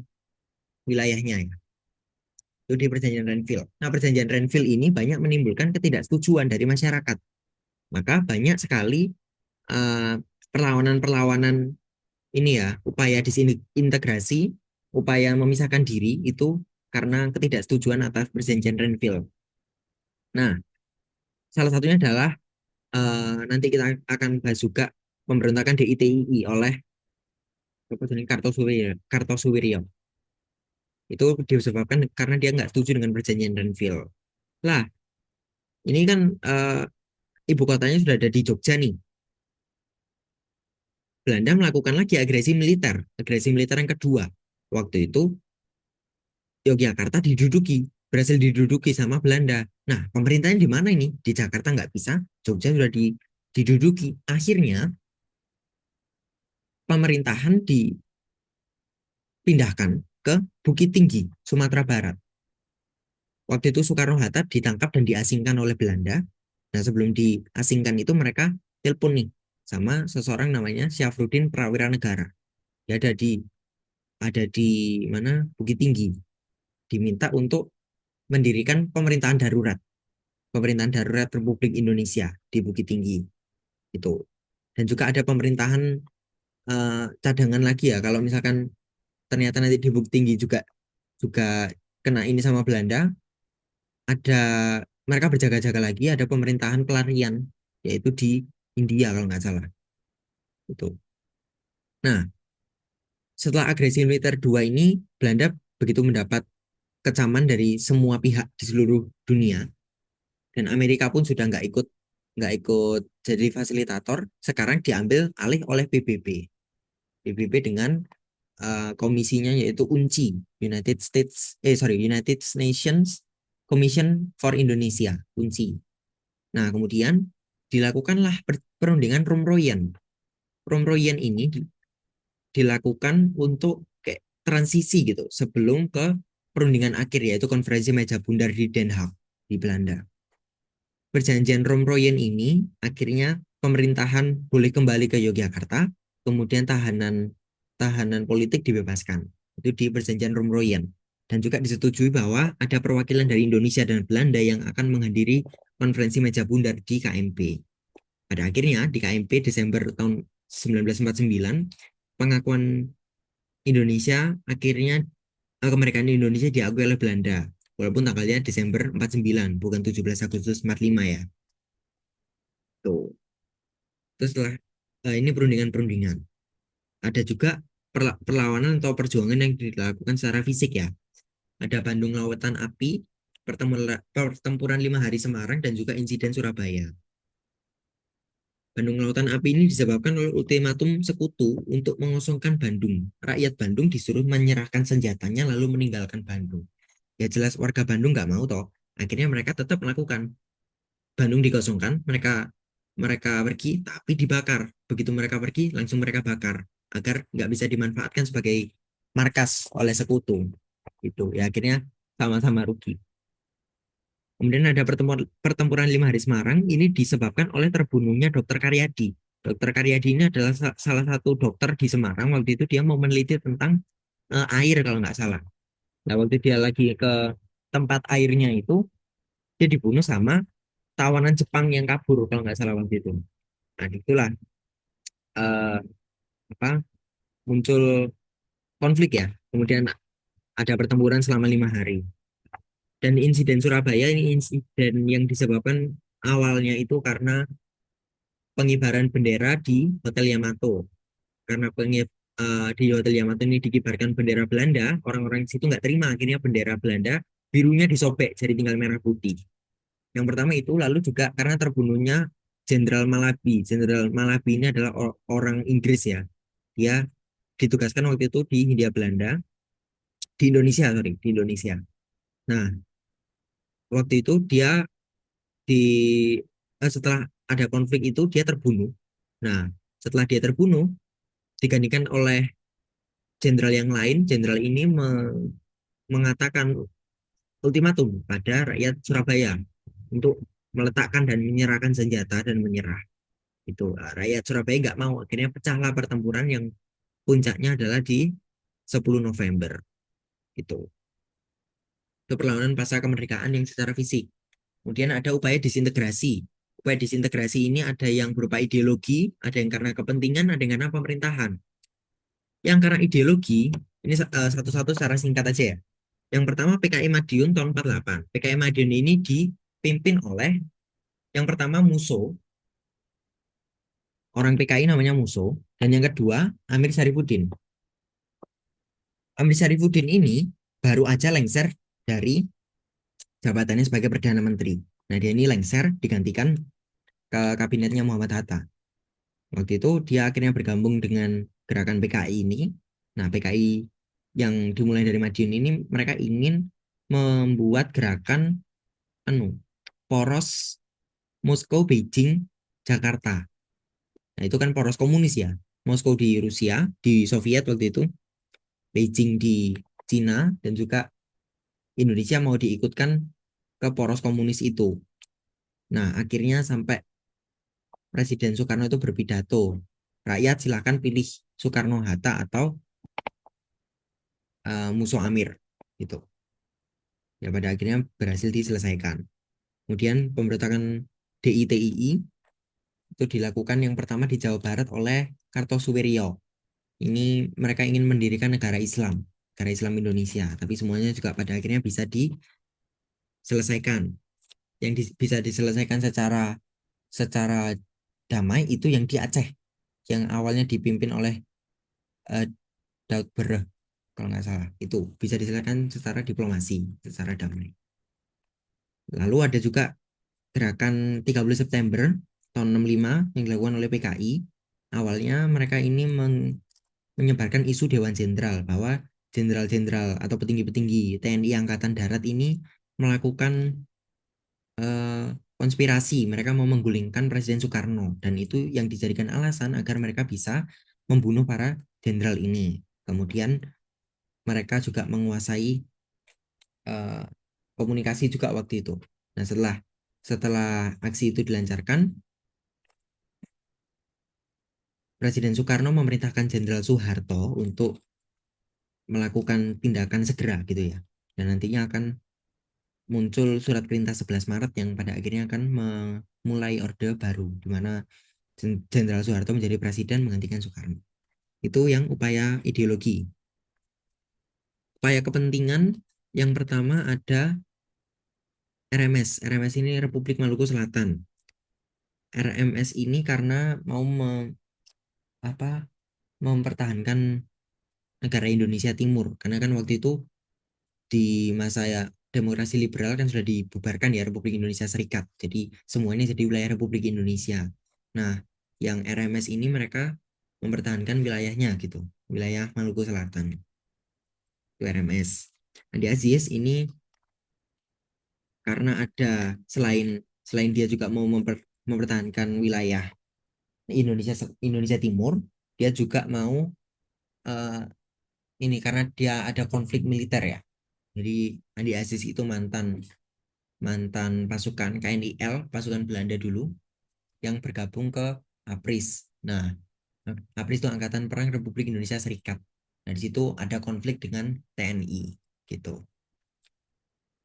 wilayahnya. Ya. Itu di perjanjian Renville. Nah, perjanjian Renville ini banyak menimbulkan ketidaksetujuan dari masyarakat. Maka banyak sekali eh, perlawanan-perlawanan ini ya, upaya disintegrasi, upaya memisahkan diri itu karena ketidaksetujuan atas perjanjian Renville. Nah, salah satunya adalah nanti kita akan bahas juga pemberontakan DITII oleh Kartosuwiryo. Itu disebabkan karena dia nggak setuju dengan perjanjian Renville. Lah, ini kan ibu kotanya sudah ada di Jogja nih. Belanda melakukan lagi agresi militer yang kedua. Waktu itu Yogyakarta berhasil diduduki sama Belanda. Nah, pemerintahnya di mana ini? Di Jakarta nggak bisa, Jogja sudah diduduki. Akhirnya pemerintahan dipindahkan ke Bukit Tinggi, Sumatera Barat. Waktu itu Soekarno-Hatta ditangkap dan diasingkan oleh Belanda. Nah, sebelum diasingkan itu mereka telepon nih sama seseorang namanya Syafruddin Prawira Negara. Dia ada di mana Bukit Tinggi. Diminta untuk mendirikan pemerintahan darurat Republik Indonesia di Bukit Tinggi itu. Dan juga ada pemerintahan cadangan lagi ya. Kalau misalkan ternyata nanti di Bukit Tinggi juga juga kena ini sama Belanda, ada mereka berjaga-jaga lagi, ada pemerintahan pelarian yaitu di India kalau nggak salah itu. Nah, setelah agresi militer dua ini, Belanda begitu mendapat kecaman dari semua pihak di seluruh dunia dan Amerika pun sudah nggak ikut jadi fasilitator. Sekarang diambil alih oleh PBB dengan komisinya yaitu UNCI, United Nations Commission for Indonesia, UNCI. Nah, kemudian dilakukanlah perundingan Romroyen. Romroyen ini dilakukan untuk kayak transisi gitu sebelum ke perundingan akhir yaitu konferensi meja bundar di Den Haag di Belanda. Perjanjian Romroyen ini akhirnya pemerintahan boleh kembali ke Yogyakarta, kemudian tahanan tahanan politik dibebaskan. Itu di perjanjian Romroyen. Dan juga disetujui bahwa ada perwakilan dari Indonesia dan Belanda yang akan menghadiri konferensi meja bundar di KMP. Pada akhirnya di KMP Desember tahun 1949, pengakuan Indonesia akhirnya kemerdekaan Indonesia diakui oleh Belanda. Walaupun tanggalnya Desember 49, bukan 17 Agustus 45 ya. Tuh. Terus setelah ini perundingan-perundingan. Ada juga perlawanan atau perjuangan yang dilakukan secara fisik ya. Ada Bandung Lautan Api, pertempuran 5 hari Semarang, dan juga insiden Surabaya. Bandung Lautan Api ini disebabkan oleh ultimatum sekutu untuk mengosongkan Bandung. Rakyat Bandung disuruh menyerahkan senjatanya lalu meninggalkan Bandung. Ya jelas warga Bandung nggak mau toh. Akhirnya mereka tetap melakukan. Bandung dikosongkan, mereka mereka pergi tapi dibakar. Begitu mereka pergi, langsung mereka bakar agar nggak bisa dimanfaatkan sebagai markas oleh sekutu. Itu ya akhirnya sama-sama rugi. Kemudian ada pertempuran 5 hari Semarang, ini disebabkan oleh terbunuhnya Dokter Karyadi. Dokter Karyadi ini adalah salah satu dokter di Semarang. Waktu itu dia mau meneliti tentang air kalau nggak salah. Nah, waktu dia lagi ke tempat airnya itu, dia dibunuh sama tawanan Jepang yang kabur kalau nggak salah waktu itu. Nah, itulah eh, apa muncul konflik ya. Kemudian ada pertempuran selama 5 hari. Dan insiden Surabaya ini insiden yang disebabkan awalnya itu karena pengibaran bendera di Hotel Yamato. Karena di Hotel Yamato ini dikibarkan bendera Belanda, orang-orang di situ nggak terima, akhirnya bendera Belanda birunya disobek jadi tinggal merah putih. Yang pertama itu, lalu juga karena terbunuhnya Jenderal Malabi. Jenderal Malabi ini adalah orang Inggris ya. Dia ditugaskan waktu itu di Hindia Belanda, di Indonesia, sorry, di Indonesia. Nah, waktu itu dia di setelah ada konflik itu dia terbunuh. Nah, setelah dia terbunuh, digantikan oleh jenderal yang lain. Jenderal ini mengatakan ultimatum pada rakyat Surabaya untuk meletakkan dan menyerahkan senjata dan menyerah. Itu rakyat Surabaya nggak mau. Akhirnya pecahlah pertempuran yang puncaknya adalah di 10 November. Itu. Itu perlawanan pasca kemerdekaan yang secara fisik. Kemudian ada upaya disintegrasi. Upaya disintegrasi ini ada yang berupa ideologi, ada yang karena kepentingan, ada yang karena pemerintahan. Yang karena ideologi, ini satu-satu secara singkat aja ya. Yang pertama PKI Madiun tahun 48. PKI Madiun ini dipimpin oleh yang pertama Musso, orang PKI namanya Musso, dan yang kedua Amir Syarifuddin. Amir Syarifuddin ini baru aja lengser dari jabatannya sebagai Perdana Menteri. Nah, dia ini lengser digantikan ke kabinetnya Muhammad Hatta. Waktu itu dia akhirnya bergabung dengan gerakan PKI ini. Nah, PKI yang dimulai dari Madiun ini mereka ingin membuat gerakan anu poros Moskow, Beijing, Jakarta. Nah, itu kan poros komunis ya. Moskow di Rusia, di Soviet waktu itu, Beijing di Cina, dan juga Indonesia mau diikutkan ke poros komunis itu. Nah, akhirnya sampai Presiden Soekarno itu berpidato, rakyat silakan pilih Soekarno-Hatta atau Musuh Amir. Gitu. Ya, pada akhirnya berhasil diselesaikan. Kemudian pemberontakan DITII itu dilakukan yang pertama di Jawa Barat oleh Kartosuwiryo. Ini mereka ingin mendirikan negara Islam Indonesia, tapi semuanya juga pada akhirnya bisa diselesaikan. Yang bisa diselesaikan secara secara damai itu yang di Aceh, yang awalnya dipimpin oleh eh, Daud Bereh, kalau nggak salah. Itu bisa diselesaikan secara diplomasi, secara damai. Lalu ada juga gerakan 30 September tahun 65 yang dilakukan oleh PKI. Awalnya mereka ini menyebarkan isu Dewan Jenderal bahwa jenderal-jenderal atau petinggi-petinggi TNI Angkatan Darat ini melakukan eh, konspirasi. Mereka mau menggulingkan Presiden Soekarno dan itu yang dijadikan alasan agar mereka bisa membunuh para jenderal ini. Kemudian mereka juga menguasai eh, komunikasi juga waktu itu. Nah, setelah setelah aksi itu dilancarkan, Presiden Soekarno memerintahkan Jenderal Soeharto untuk melakukan tindakan segera gitu ya. Dan nantinya akan muncul surat perintah 11 Maret yang pada akhirnya akan memulai Orde Baru, di mana Jenderal Soeharto menjadi presiden menggantikan Soekarno. Itu yang upaya ideologi. Upaya kepentingan yang pertama ada RMS. RMS ini Republik Maluku Selatan. RMS ini karena mau apa, mempertahankan negara Indonesia Timur. Karena kan waktu itu di masa ya demokrasi liberal kan sudah dibubarkan ya Republik Indonesia Serikat. Jadi semuanya jadi wilayah Republik Indonesia. Nah, yang RMS ini mereka mempertahankan wilayahnya gitu, wilayah Maluku Selatan. Itu RMS. Andi Aziz ini karena ada selain selain dia juga mau mempertahankan wilayah Indonesia Indonesia Timur, dia juga mau eh, ini karena dia ada konflik militer ya. Jadi Andi Aziz itu mantan mantan pasukan KNIL, pasukan Belanda dulu, yang bergabung ke APRIS. Nah, APRIS itu Angkatan Perang Republik Indonesia Serikat. Nah, di situ ada konflik dengan TNI, gitu.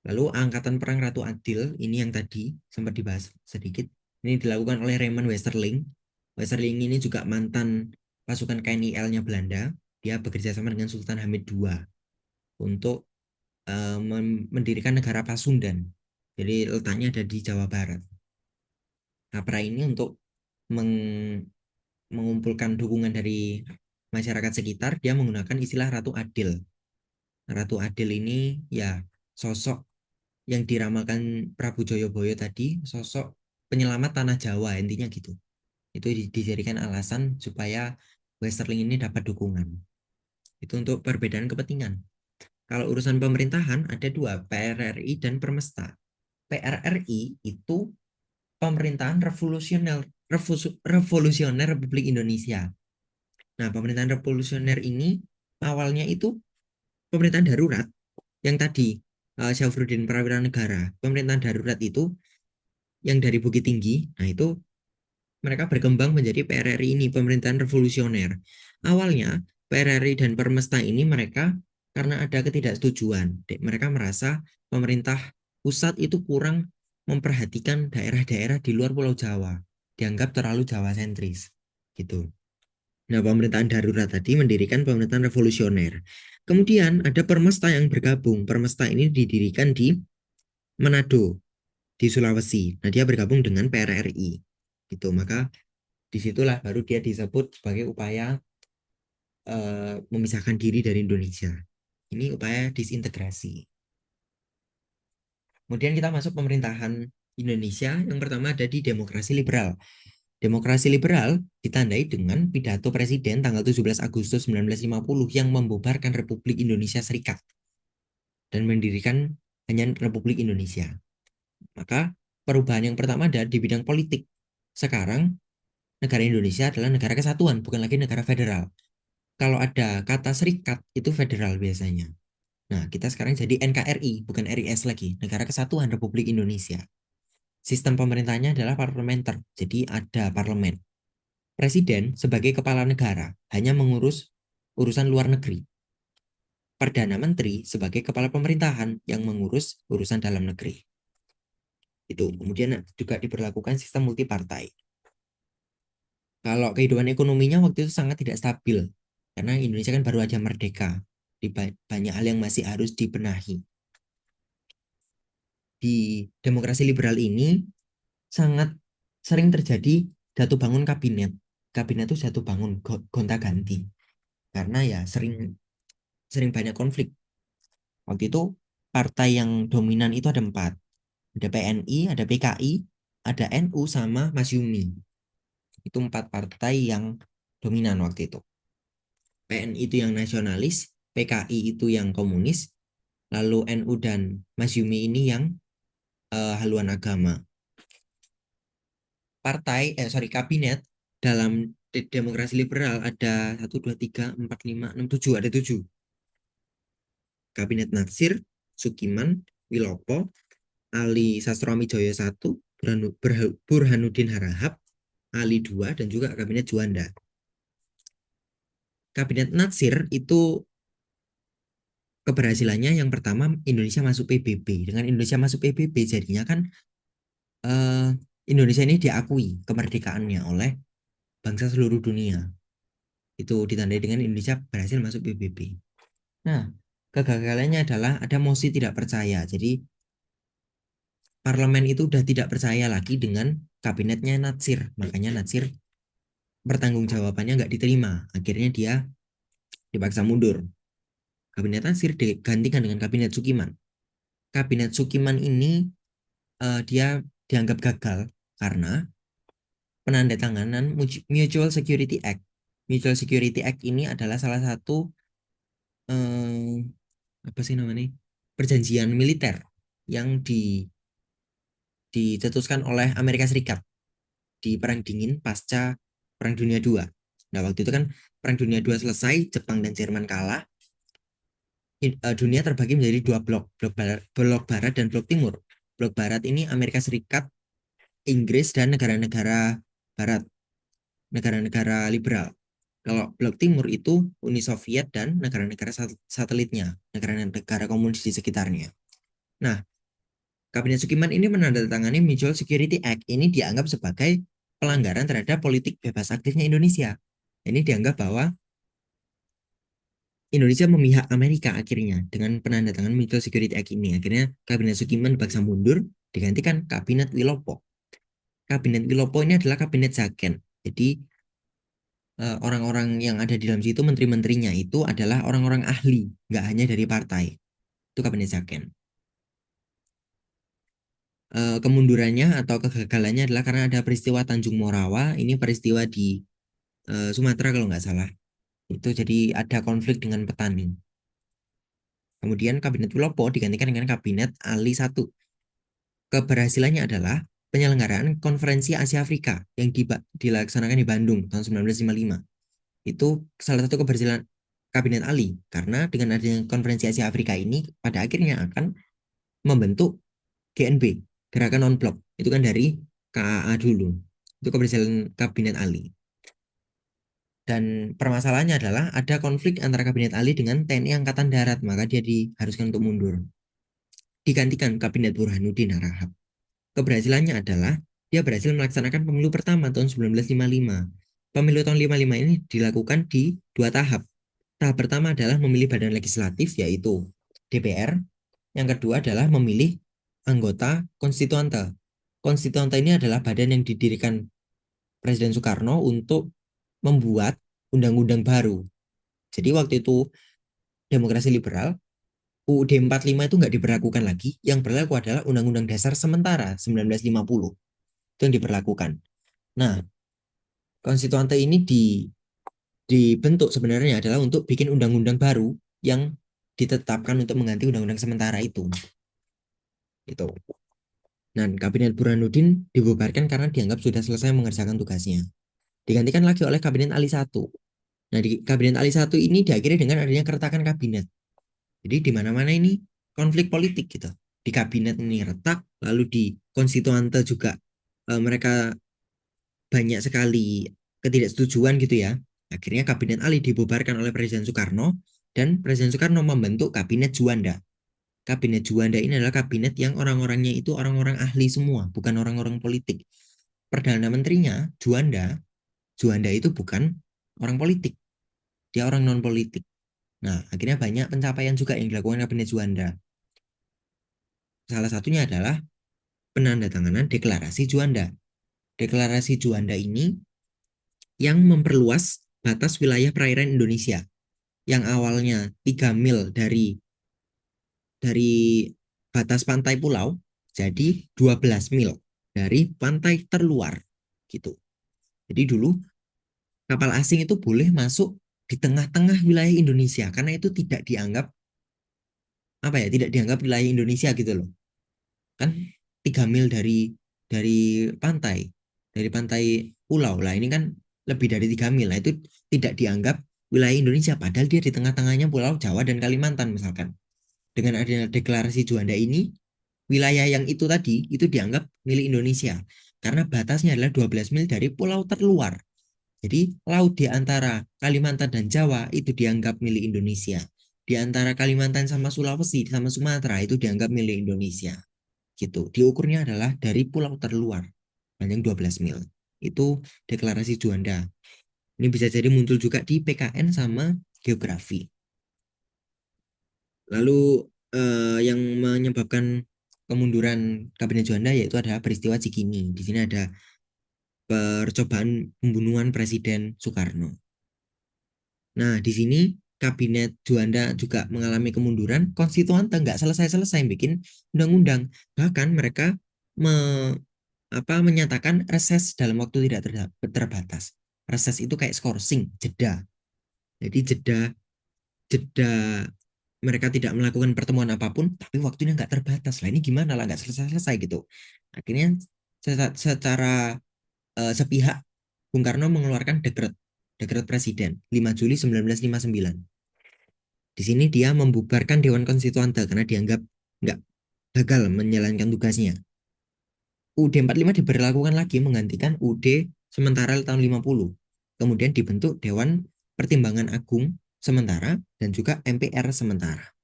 Lalu Angkatan Perang Ratu Adil, ini yang tadi sempat dibahas sedikit, ini dilakukan oleh Raymond Westerling. Westerling ini juga mantan pasukan KNIL-nya Belanda. Dia bekerja sama dengan Sultan Hamid II untuk mendirikan negara Pasundan. Jadi letaknya ada di Jawa Barat. Nah, pra ini untuk mengumpulkan dukungan dari masyarakat sekitar, dia menggunakan istilah Ratu Adil. Ratu Adil ini ya sosok yang diramalkan Prabu Joyoboyo tadi, sosok penyelamat tanah Jawa, intinya gitu. Itu dijadikan alasan supaya Westerling ini dapat dukungan. Itu untuk perbedaan kepentingan. Kalau urusan pemerintahan ada dua, PRRI dan Permesta. PRRI itu pemerintahan revolusioner Republik Indonesia. Nah, pemerintahan revolusioner ini awalnya itu pemerintahan darurat yang tadi Syafruddin Prawira Negara. Pemerintahan darurat itu yang dari Bukit Tinggi. Nah, itu mereka berkembang menjadi PRRI ini, pemerintahan revolusioner. Awalnya PRRI dan Permesta ini mereka karena ada ketidaksetujuan. Mereka merasa pemerintah pusat itu kurang memperhatikan daerah-daerah di luar Pulau Jawa. Dianggap terlalu Jawa sentris. Gitu. Nah, pemerintahan darurat tadi mendirikan pemerintahan revolusioner. Kemudian ada Permesta yang bergabung. Permesta ini didirikan di Manado, di Sulawesi. Nah, dia bergabung dengan PRRI. Gitu. Maka disitulah baru dia disebut sebagai upaya memisahkan diri dari Indonesia. Ini upaya disintegrasi. Kemudian kita masuk pemerintahan Indonesia. Yang pertama ada di demokrasi liberal. Demokrasi liberal ditandai dengan pidato Presiden tanggal 17 Agustus 1950 yang membubarkan Republik Indonesia Serikat dan mendirikan hanya Republik Indonesia. Maka perubahan yang pertama ada di bidang politik. Sekarang negara Indonesia adalah negara kesatuan, bukan lagi negara federal. Kalau ada kata serikat itu federal biasanya. Nah, kita sekarang jadi NKRI, bukan RIS lagi, Negara Kesatuan Republik Indonesia. Sistem pemerintahnya adalah parlementer, jadi ada parlemen. Presiden sebagai kepala negara hanya mengurus urusan luar negeri. Perdana Menteri sebagai kepala pemerintahan yang mengurus urusan dalam negeri. Itu kemudian juga diberlakukan sistem multipartai. Kalau kehidupan ekonominya waktu itu sangat tidak stabil karena Indonesia kan baru aja merdeka. Di banyak hal yang masih harus dibenahi. Di demokrasi liberal ini sangat sering terjadi jatuh bangun kabinet. Kabinet itu jatuh bangun gonta-ganti karena ya sering sering banyak konflik. Waktu itu partai yang dominan itu ada 4. Ada PNI, ada PKI, ada NU sama Masyumi. Itu 4 partai yang dominan waktu itu. PNI itu yang nasionalis, PKI itu yang komunis, lalu NU dan Masyumi ini yang haluan agama. Kabinet dalam demokrasi liberal ada 1, 2, 3, 4, 5, 6, 7, ada 7. Kabinet Natsir, Sukiman, Wilopo, Ali Sastroamidjojo 1, Burhanuddin Harahap, Ali 2, dan juga Kabinet Juanda. Kabinet Natsir itu keberhasilannya yang pertama Indonesia masuk PBB. Dengan Indonesia masuk PBB jadinya kan Indonesia ini diakui kemerdekaannya oleh bangsa seluruh dunia. Itu ditandai dengan Indonesia berhasil masuk PBB. Nah, kegagalannya adalah ada mosi tidak percaya. Jadi parlemen itu sudah tidak percaya lagi dengan kabinetnya Natsir. Makanya Natsir pertanggungjawabannya nggak diterima. Akhirnya dia dipaksa mundur. Kabinet Natsir digantikan dengan kabinet Sukiman. Kabinet Sukiman ini dia dianggap gagal karena penandatanganan Mutual Security Act. Mutual Security Act ini adalah salah satu apa sih namanya, perjanjian militer yang dicetuskan oleh Amerika Serikat di Perang Dingin pasca Perang Dunia II. Nah, waktu itu kan Perang Dunia II selesai, Jepang dan Jerman kalah, dunia terbagi menjadi 2 blok, blok barat dan blok timur. Blok barat ini Amerika Serikat, Inggris, dan negara-negara barat, negara-negara liberal. Kalau blok timur itu Uni Soviet dan negara-negara satelitnya, negara-negara komunis di sekitarnya. Nah, Kabinet Sukiman ini menandatangani Mutual Security Act. Ini dianggap sebagai pelanggaran terhadap politik bebas aktifnya Indonesia. Ini dianggap bahwa Indonesia memihak Amerika akhirnya dengan penandatangan Mutual Security Act ini. Akhirnya Kabinet Sukiman dipaksa mundur, digantikan Kabinet Wilopo. Kabinet Wilopo ini adalah kabinet Zaken. Jadi orang-orang yang ada di dalam situ, menteri-menterinya itu adalah orang-orang ahli, nggak hanya dari partai. Itu kabinet Zaken. Kemundurannya atau kegagalannya adalah karena ada peristiwa Tanjung Morawa. Ini peristiwa di Sumatera kalau nggak salah. Itu jadi ada konflik dengan petani. Kemudian kabinet Wilopo digantikan dengan kabinet Ali I. Keberhasilannya adalah penyelenggaraan konferensi Asia Afrika yang dilaksanakan di Bandung tahun 1955. Itu salah satu keberhasilan kabinet Ali karena dengan adanya konferensi Asia Afrika ini pada akhirnya akan membentuk GNB, Gerakan Non-Blok. Itu kan dari KAA dulu. Itu keberhasilan kabinet Ali. Dan permasalahannya adalah ada konflik antara kabinet Ali dengan TNI Angkatan Darat, maka dia diharuskan untuk mundur. Digantikan kabinet Burhanuddin Harahap. Keberhasilannya adalah dia berhasil melaksanakan pemilu pertama tahun 1955. Pemilu tahun 55 ini dilakukan di dua tahap. Tahap pertama adalah memilih badan legislatif yaitu DPR. Yang kedua adalah memilih anggota konstituante. Konstituante ini adalah badan yang didirikan Presiden Soekarno untuk membuat undang-undang baru. Jadi waktu itu demokrasi liberal, UUD 45 itu nggak diberlakukan lagi. Yang berlaku adalah Undang-Undang Dasar Sementara 1950. Itu yang diberlakukan. Nah, konstituante ini dibentuk sebenarnya adalah untuk bikin undang-undang baru yang ditetapkan untuk mengganti undang-undang sementara itu. Itu. Dan Kabinet Burhanuddin dibubarkan karena dianggap sudah selesai mengerjakan tugasnya. Digantikan lagi oleh Kabinet Ali I. Nah, di Kabinet Ali I ini diakhiri dengan adanya keretakan kabinet. Jadi di mana-mana ini konflik politik gitu. Di kabinet ini retak, lalu di konstituante juga mereka banyak sekali ketidaksetujuan gitu ya. Akhirnya Kabinet Ali dibubarkan oleh Presiden Soekarno dan Presiden Soekarno membentuk Kabinet Juanda. Kabinet Juanda ini adalah kabinet yang orang-orangnya itu orang-orang ahli semua, bukan orang-orang politik. Perdana Menterinya Juanda, Juanda itu bukan orang politik, dia orang non politik. Nah, akhirnya banyak pencapaian juga yang dilakukan Kabinet Juanda. Salah satunya adalah penandatanganan Deklarasi Juanda. Deklarasi Juanda ini yang memperluas batas wilayah perairan Indonesia yang awalnya 3 mil dari batas pantai pulau jadi 12 mil dari pantai terluar gitu. Jadi dulu kapal asing itu boleh masuk di tengah-tengah wilayah Indonesia karena itu tidak dianggap apa ya, tidak dianggap wilayah Indonesia gitu loh. Kan 3 mil dari pantai, dari pantai pulau lah ini kan lebih dari 3 mil. Nah, itu tidak dianggap wilayah Indonesia padahal dia di tengah-tengahnya Pulau Jawa dan Kalimantan misalkan. Dengan adanya deklarasi Juanda ini, wilayah yang itu tadi itu dianggap milik Indonesia karena batasnya adalah 12 mil dari pulau terluar. Jadi laut di antara Kalimantan dan Jawa itu dianggap milik Indonesia. Di antara Kalimantan sama Sulawesi sama Sumatera itu dianggap milik Indonesia. Gitu. Diukurnya adalah dari pulau terluar panjang 12 mil. Itu deklarasi Juanda. Ini bisa jadi muncul juga di PKN sama geografi. Lalu yang menyebabkan kemunduran Kabinet Juanda yaitu ada peristiwa Cikini. Di sini ada percobaan pembunuhan Presiden Soekarno. Nah, di sini Kabinet Juanda juga mengalami kemunduran. Konstituante nggak selesai-selesai bikin undang-undang. Bahkan mereka me, menyatakan reses dalam waktu tidak terbatas. Reses itu kayak skorsing, jeda. Jadi jeda mereka tidak melakukan pertemuan apapun, tapi waktunya nggak terbatas. Lah ini gimana lah nggak selesai-selesai gitu. Akhirnya secara sepihak Bung Karno mengeluarkan dekret Presiden 5 Juli 1959. Di sini dia membubarkan Dewan Konstituante karena dianggap nggak gagal menjalankan tugasnya. UUD 45 diberlakukan lagi menggantikan UUD sementara tahun 50. Kemudian dibentuk Dewan Pertimbangan Agung sementara dan juga MPR sementara.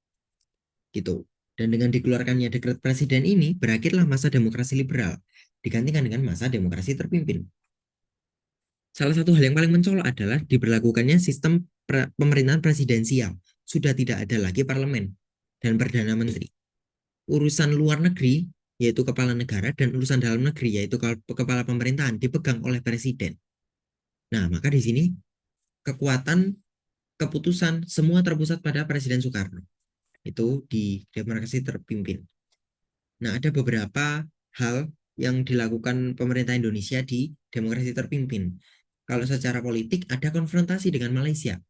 Gitu. Dan dengan dikeluarkannya dekret presiden ini berakhirlah masa demokrasi liberal digantikan dengan masa demokrasi terpimpin. Salah satu hal yang paling mencolok adalah diberlakukannya sistem pemerintahan presidensial. sudah tidak ada lagi parlemen dan perdana menteri. Urusan luar negeri, yaitu kepala negara, dan urusan dalam negeri, yaitu kepala pemerintahan, dipegang oleh presiden. Nah, maka di sini kekuatan keputusan semua terpusat pada Presiden Soekarno. Itu di demokrasi terpimpin. Nah, ada beberapa hal yang dilakukan pemerintah Indonesia di demokrasi terpimpin. Kalau secara politik ada konfrontasi dengan Malaysia.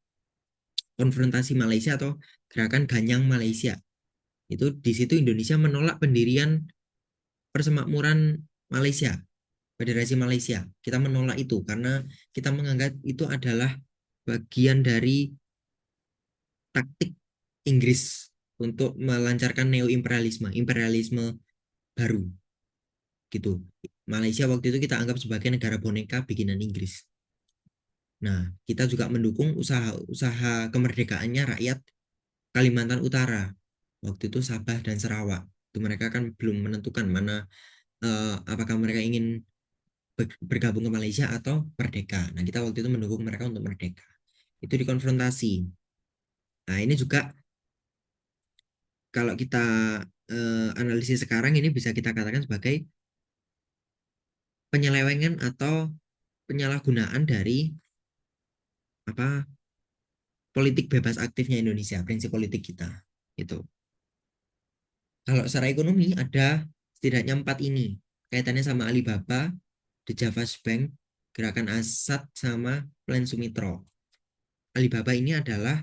Konfrontasi Malaysia atau gerakan Ganyang Malaysia. Itu di situ Indonesia menolak pendirian Persemakmuran Malaysia, Federasi Malaysia. Kita menolak itu karena kita menganggap itu adalah bagian dari taktik Inggris untuk melancarkan neo-imperialisme, imperialisme baru gitu. Malaysia waktu itu kita anggap sebagai negara boneka bikinan Inggris. Nah, kita juga mendukung usaha-usaha kemerdekaannya rakyat Kalimantan Utara. Waktu itu Sabah dan Sarawak. Itu mereka kan belum menentukan mana apakah mereka ingin bergabung ke Malaysia atau merdeka. Nah, kita waktu itu mendukung mereka untuk merdeka. Itu dikonfrontasi. Nah, ini juga kalau kita analisis sekarang ini bisa kita katakan sebagai penyelewengan atau penyalahgunaan dari apa politik bebas aktifnya Indonesia, prinsip politik kita. Itu. Kalau secara ekonomi ada setidaknya 4 ini. Kaitannya sama Alibaba, The Javas Bank, Gerakan Asat, sama Plan Sumitro. Alibaba ini adalah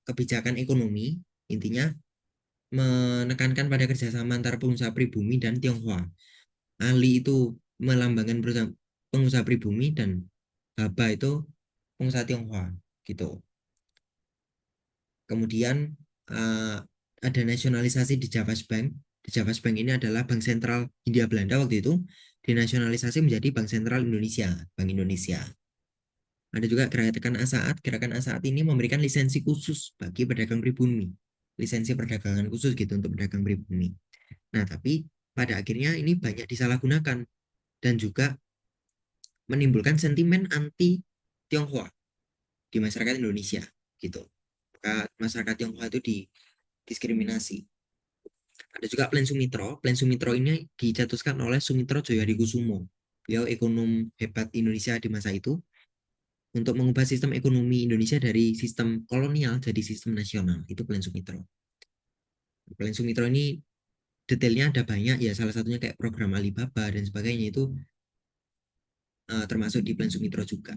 kebijakan ekonomi, intinya menekankan pada kerjasama antara pengusaha pribumi dan Tionghoa. Ali itu melambangkan pengusaha pribumi dan Baba itu pengusaha Tionghoa gitu. Kemudian ada nasionalisasi di Javas Bank. Di Javas Bank ini adalah bank sentral Hindia Belanda waktu itu dinasionalisasi menjadi Bank Sentral Indonesia, Bank Indonesia. Ada juga gerakan Asaat. Gerakan Asaat ini memberikan lisensi khusus bagi pedagang pribumi. Lisensi perdagangan khusus gitu untuk pedagang pribumi. Nah, tapi pada akhirnya ini banyak disalahgunakan dan juga menimbulkan sentimen anti Tionghoa di masyarakat Indonesia gitu. Maka masyarakat Tionghoa itu didiskriminasi. Ada juga Plan Sumitro. Plan Sumitro ini dicetuskan oleh Sumitro Djoyohadikusumo. Beliau ekonom hebat Indonesia di masa itu untuk mengubah sistem ekonomi Indonesia dari sistem kolonial jadi sistem nasional. Itu Plan Sumitro. Plan Sumitro ini detailnya ada banyak ya, salah satunya kayak program Alibaba dan sebagainya itu termasuk di Plan Sumitro juga.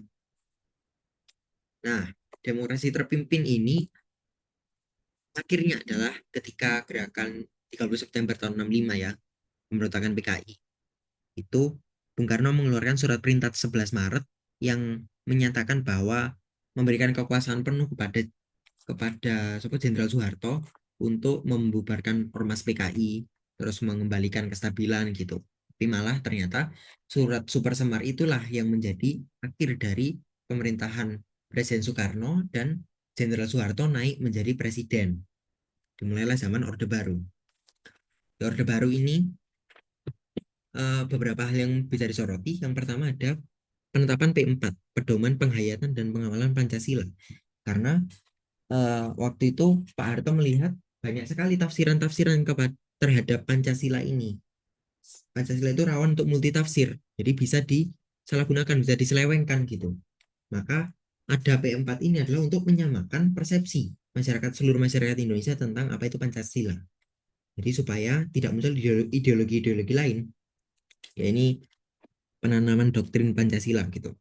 Nah, demokrasi terpimpin ini akhirnya adalah ketika gerakan 30 September tahun 65 ya, pemberontakan PKI. Itu Bung Karno mengeluarkan surat perintah 11 Maret yang menyatakan bahwa memberikan kekuasaan penuh kepada Jenderal Soeharto untuk membubarkan Ormas PKI, terus mengembalikan kestabilan gitu. Tapi malah ternyata surat Super Semar itulah yang menjadi akhir dari pemerintahan Presiden Soekarno dan Jenderal Soeharto naik menjadi presiden. Dimulailah zaman Orde Baru. Di Orde Baru ini beberapa hal yang bisa disoroti. Yang pertama ada penetapan P4, Pedoman Penghayatan dan Pengawalan Pancasila. Karena waktu itu Pak Harto melihat banyak sekali tafsiran-tafsiran terhadap Pancasila ini. Pancasila itu rawan untuk multitafsir, jadi bisa disalahgunakan, bisa diselewengkan gitu. Maka ada P4 ini adalah untuk menyamakan persepsi seluruh masyarakat Indonesia tentang apa itu Pancasila. Jadi supaya tidak muncul ideologi-ideologi lain. Ya ini penanaman doktrin Pancasila gitu.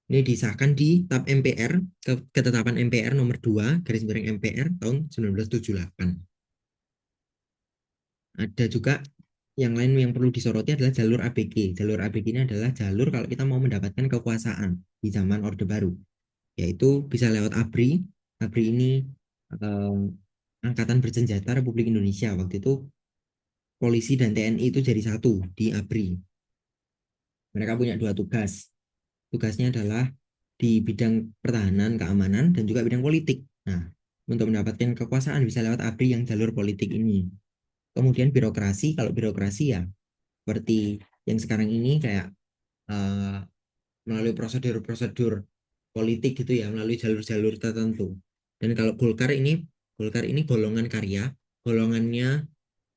Ini disahkan di TAP MPR, Ketetapan MPR nomor 2, garis miring MPR tahun 1978. Ada juga yang lain yang perlu disoroti adalah jalur ABG. Jalur ABG ini adalah jalur kalau kita mau mendapatkan kekuasaan di zaman Orde Baru. Yaitu bisa lewat ABRI. ABRI ini Angkatan Bersenjata Republik Indonesia. Waktu itu polisi dan TNI itu jadi satu di ABRI. Mereka punya 2 tugas. Tugasnya adalah di bidang pertahanan, keamanan, dan juga bidang politik. Nah, untuk mendapatkan kekuasaan bisa lewat ABRI yang jalur politik ini. Kemudian birokrasi, kalau birokrasi ya seperti yang sekarang ini kayak uh, melalui prosedur-prosedur politik gitu ya, melalui jalur-jalur tertentu. Dan kalau Golkar ini golongan karya, golongannya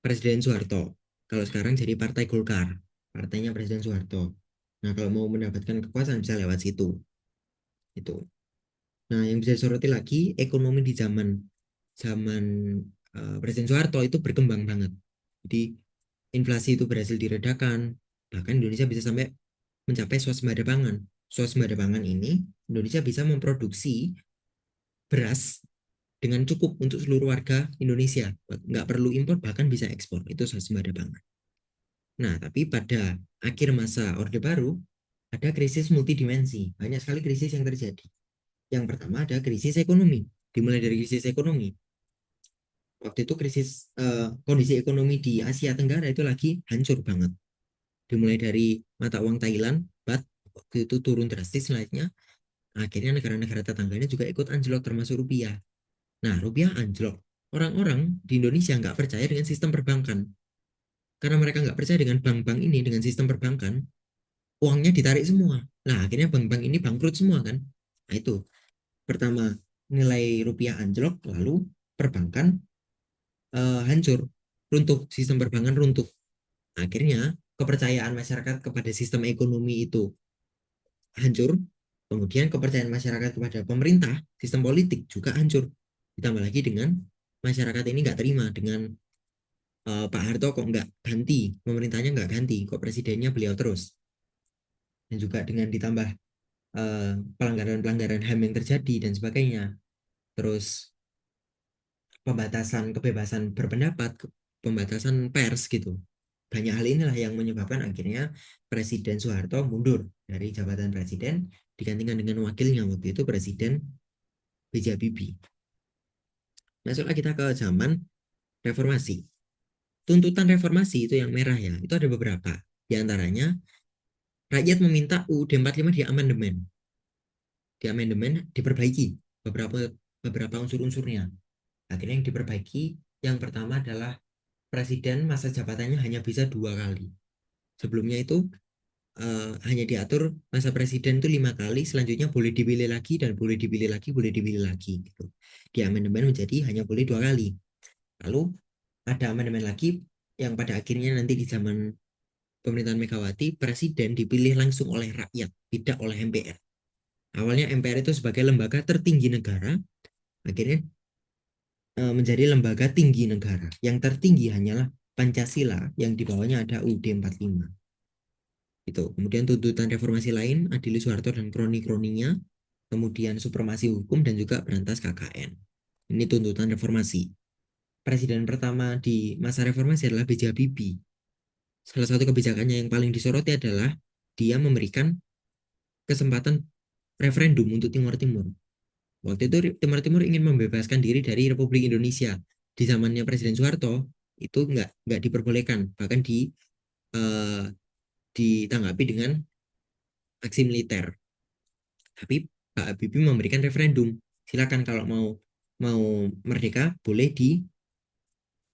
Presiden Soeharto. Kalau sekarang jadi Partai Golkar, partainya Presiden Soeharto. Nah, kalau mau mendapatkan kekuasaan bisa lewat situ. Itu. Nah, yang bisa disoroti lagi ekonomi di zaman zaman Presiden Soeharto itu berkembang banget. Jadi inflasi itu berhasil diredakan, bahkan Indonesia bisa sampai mencapai swasembada pangan. Swasembada pangan ini Indonesia bisa memproduksi beras dengan cukup untuk seluruh warga Indonesia. Nggak perlu impor, bahkan bisa ekspor. Itu swasembada pangan. Nah, tapi pada akhir masa Orde Baru, ada krisis multidimensi. Banyak sekali krisis yang terjadi. Yang pertama ada krisis ekonomi. Dimulai dari krisis ekonomi. Waktu itu kondisi ekonomi di Asia Tenggara itu lagi hancur banget. Dimulai dari mata uang Thailand, baht, waktu itu turun drastis naiknya. Akhirnya negara-negara tetangganya juga ikut anjlok termasuk rupiah. Nah, rupiah anjlok. Orang-orang di Indonesia nggak percaya dengan sistem perbankan. Karena mereka nggak percaya dengan bank-bank ini, dengan sistem perbankan, uangnya ditarik semua. Nah, akhirnya bank-bank ini bangkrut semua kan. Nah, itu. Pertama, nilai rupiah anjlok, lalu perbankan hancur, runtuh, sistem perbankan runtuh. Akhirnya, kepercayaan masyarakat kepada sistem ekonomi itu hancur, kemudian kepercayaan masyarakat kepada pemerintah, sistem politik juga hancur. Ditambah lagi dengan masyarakat ini nggak terima dengan Pak Harto kok nggak ganti, pemerintahnya nggak ganti, kok presidennya beliau terus. Dan juga dengan ditambah pelanggaran-pelanggaran HAM yang terjadi dan sebagainya. Terus pembatasan kebebasan berpendapat, pembatasan pers gitu. Banyak hal inilah yang menyebabkan akhirnya Presiden Soeharto mundur dari jabatan presiden, digantikan dengan wakilnya waktu itu Presiden B.J. Habibie. Masuklah kita ke zaman reformasi. Tuntutan reformasi itu yang merah ya, itu ada beberapa. Di antaranya, rakyat meminta UUD 45 diamandemen. Diamandemen diperbaiki beberapa beberapa unsur-unsurnya. Akhirnya yang diperbaiki, yang pertama adalah presiden masa jabatannya hanya bisa 2 kali. Sebelumnya itu hanya diatur masa presiden itu 5 kali, selanjutnya boleh dipilih lagi dan boleh dipilih lagi, boleh dipilih lagi. Gitu. Di amandemen menjadi hanya boleh 2 kali. Lalu ada amandemen lagi yang pada akhirnya nanti di zaman pemerintahan Megawati, presiden dipilih langsung oleh rakyat, tidak oleh MPR. Awalnya MPR itu sebagai lembaga tertinggi negara, akhirnya menjadi lembaga tinggi negara. Yang tertinggi hanyalah Pancasila yang di bawahnya ada UUD 45. Itu. Kemudian tuntutan reformasi lain, Adili Soeharto dan kroni-kroninya, kemudian supremasi hukum dan juga berantas KKN. Ini tuntutan reformasi. Presiden pertama di masa reformasi adalah B.J. Habibie. Salah satu kebijakannya yang paling disoroti adalah dia memberikan kesempatan referendum untuk Timur Timur. Waktu itu Timur Timur ingin membebaskan diri dari Republik Indonesia. Di zamannya Presiden Soeharto itu nggak diperbolehkan, bahkan eh, ditanggapi dengan aksi militer. Tapi Pak Habibie memberikan referendum. Silakan kalau mau merdeka boleh di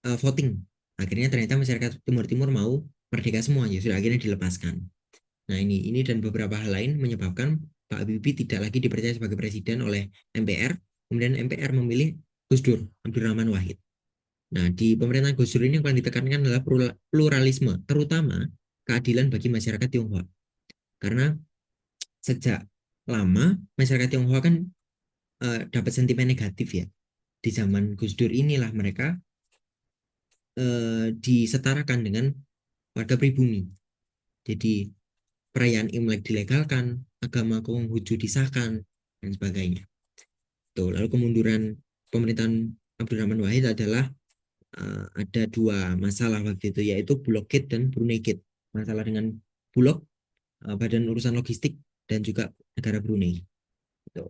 voting. Akhirnya ternyata masyarakat Timur Timur mau merdeka semua ya sudah akhirnya dilepaskan. Nah ini dan beberapa hal lain menyebabkan Pak Habibie tidak lagi dipercaya sebagai presiden oleh MPR. Kemudian MPR memilih Gus Dur, Abdurrahman Wahid. Nah di pemerintahan Gus Dur ini yang paling ditekankan adalah pluralisme, terutama keadilan bagi masyarakat Tionghoa. Karena sejak lama masyarakat Tionghoa kan dapat sentimen negatif ya. Di zaman Gus Dur inilah mereka disetarakan dengan warga pribumi. Jadi perayaan Imlek dilegalkan, agama Konghucu disahkan, dan sebagainya. Tuh, lalu kemunduran pemerintahan Abdurrahman Wahid adalah ada 2 masalah waktu itu, yaitu Bulog Gate dan Brunei Gate. Masalah dengan Bulog, Badan Urusan Logistik, dan juga negara Brunei. Tuh.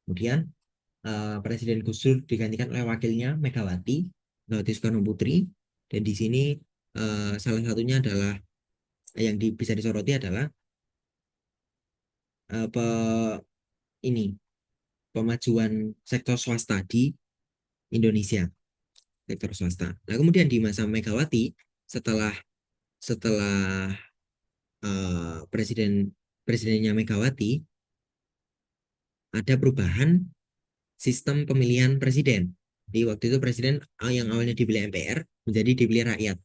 Kemudian Presiden Gus Dur digantikan oleh wakilnya Megawati, Megawati Soekarno Putri, dan di sini salah satunya adalah yang bisa disoroti adalah uh, pe, ini pemajuan sektor swasta di Indonesia, sektor swasta. Nah, kemudian di masa Megawati setelah setelah presidennya Megawati ada perubahan sistem pemilihan presiden. Di waktu itu presiden yang awalnya dipilih MPR menjadi dipilih rakyat.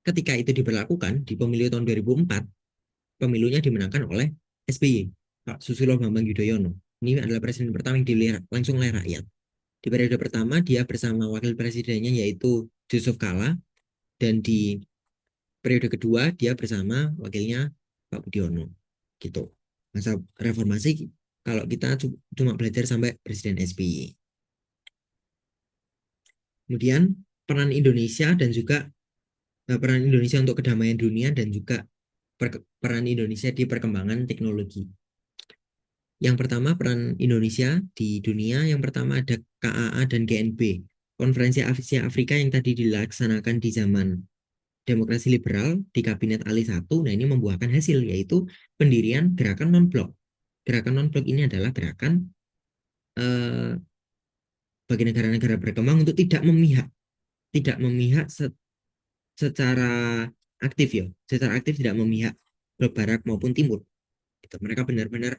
Ketika itu diberlakukan di pemilu tahun 2004, pemilunya dimenangkan oleh SBY, Pak Susilo Bambang Yudhoyono. Ini adalah presiden pertama yang dipilih langsung oleh rakyat. Di periode pertama dia bersama wakil presidennya yaitu Yusuf Kala, dan di periode kedua dia bersama wakilnya Pak Budiono. Gitu. Masa reformasi kalau kita cuma belajar sampai Presiden SBY. Kemudian peran Indonesia dan juga peran Indonesia untuk kedamaian dunia dan juga peran Indonesia di perkembangan teknologi. Yang pertama peran Indonesia di dunia, yang pertama ada KAA dan GNB, Konferensi Asia Afrika yang tadi dilaksanakan di zaman demokrasi liberal di Kabinet Ali 1. Nah, ini membuahkan hasil yaitu pendirian gerakan non-blok. Gerakan non-blok ini adalah gerakan bagi negara-negara berkembang untuk tidak memihak secara aktif ya, secara aktif tidak memihak blok barat maupun timur. Itu mereka benar-benar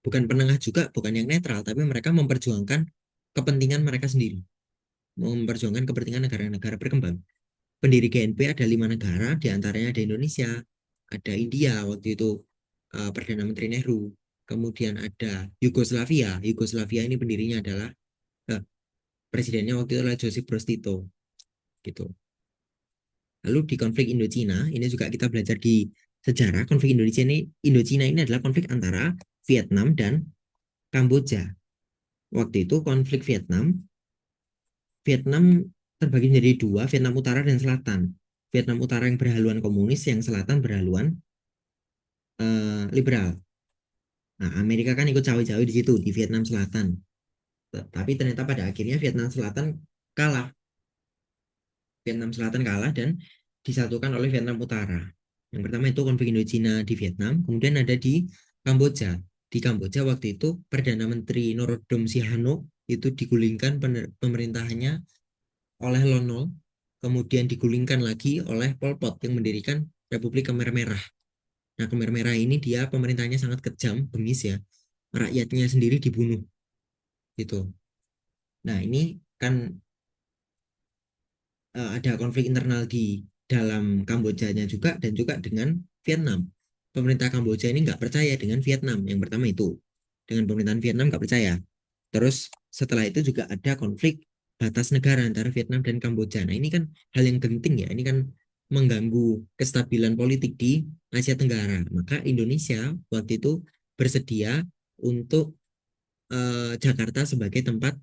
bukan penengah juga, bukan yang netral, tapi mereka memperjuangkan kepentingan mereka sendiri, memperjuangkan kepentingan negara-negara berkembang. Pendiri GNP ada 5 negara, diantaranya ada Indonesia, ada India waktu itu Perdana Menteri Nehru, kemudian ada Yugoslavia. Yugoslavia ini pendirinya adalah presidennya waktu itu adalah Josip Broz Tito, gitu. Lalu di konflik Indochina ini juga kita belajar di sejarah. Konflik Indochina ini adalah konflik antara Vietnam dan Kamboja. Waktu itu konflik Vietnam terbagi menjadi dua, Vietnam Utara dan Selatan. Vietnam Utara yang berhaluan komunis, yang selatan berhaluan liberal. Nah, Amerika kan ikut cawe-cawe di situ di Vietnam Selatan. Tapi ternyata pada akhirnya Vietnam Selatan kalah. Vietnam Selatan kalah dan disatukan oleh Vietnam Utara. Yang pertama itu konflik Indochina di Vietnam, kemudian ada di Kamboja. Di Kamboja waktu itu Perdana Menteri Norodom Sihanouk itu digulingkan pemerintahannya oleh Lon Nol, kemudian digulingkan lagi oleh Pol Pot yang mendirikan Republik Khmer Merah. Nah, Khmer Merah ini dia pemerintahnya sangat kejam, bengis ya. Rakyatnya sendiri dibunuh gitu. Nah, ini kan ada konflik internal di dalam Kambojanya juga dan juga dengan Vietnam. Pemerintah Kamboja ini nggak percaya dengan Vietnam. Yang pertama itu, dengan pemerintahan Vietnam nggak percaya. Terus setelah itu juga ada konflik batas negara antara Vietnam dan Kamboja. Nah, ini kan hal yang genting ya. Ini kan mengganggu kestabilan politik di Asia Tenggara. Maka Indonesia waktu itu bersedia untuk Jakarta sebagai tempat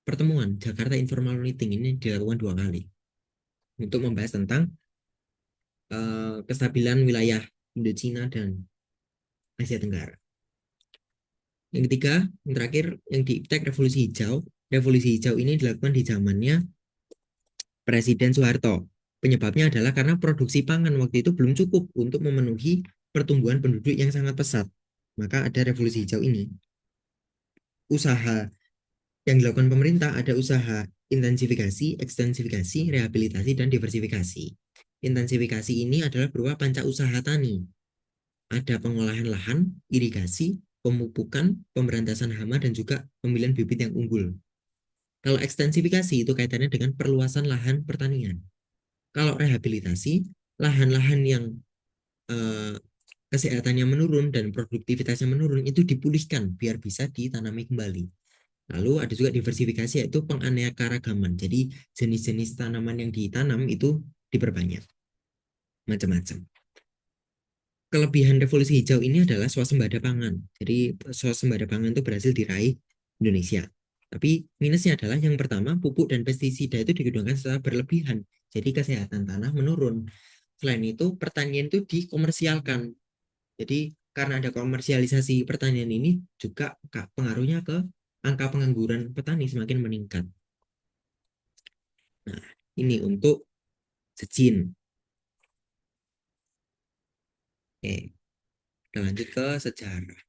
pertemuan. Jakarta Informal Meeting ini dilakukan 2 kali untuk membahas tentang kestabilan wilayah Indochina dan Asia Tenggara. Yang ketiga, yang terakhir, yang di iptek Revolusi Hijau. Revolusi Hijau ini dilakukan di zamannya Presiden Soeharto. Penyebabnya adalah karena produksi pangan waktu itu belum cukup untuk memenuhi pertumbuhan penduduk yang sangat pesat. Maka ada Revolusi Hijau ini. Usaha yang dilakukan pemerintah ada usaha intensifikasi, ekstensifikasi, rehabilitasi, dan diversifikasi. Intensifikasi ini adalah berupa panca usaha tani. Ada pengolahan lahan, irigasi, pemupukan, pemberantasan hama, dan juga pemilihan bibit yang unggul. Kalau ekstensifikasi itu kaitannya dengan perluasan lahan pertanian. Kalau rehabilitasi, lahan-lahan yang kesehatannya menurun dan produktivitasnya menurun itu dipulihkan biar bisa ditanami kembali. Lalu ada juga diversifikasi yaitu penganekaragaman. Jadi jenis-jenis tanaman yang ditanam itu diperbanyak. Macam-macam. Kelebihan revolusi hijau ini adalah swasembada pangan. Jadi swasembada pangan itu berhasil diraih Indonesia. Tapi minusnya adalah yang pertama, pupuk dan pestisida itu digunakan secara berlebihan. Jadi kesehatan tanah menurun. Selain itu, pertanian itu dikomersialkan. Jadi karena ada komersialisasi pertanian ini juga pengaruhnya ke angka pengangguran petani semakin meningkat. Nah, ini untuk sejin. Oke, kita lanjut ke sejarah.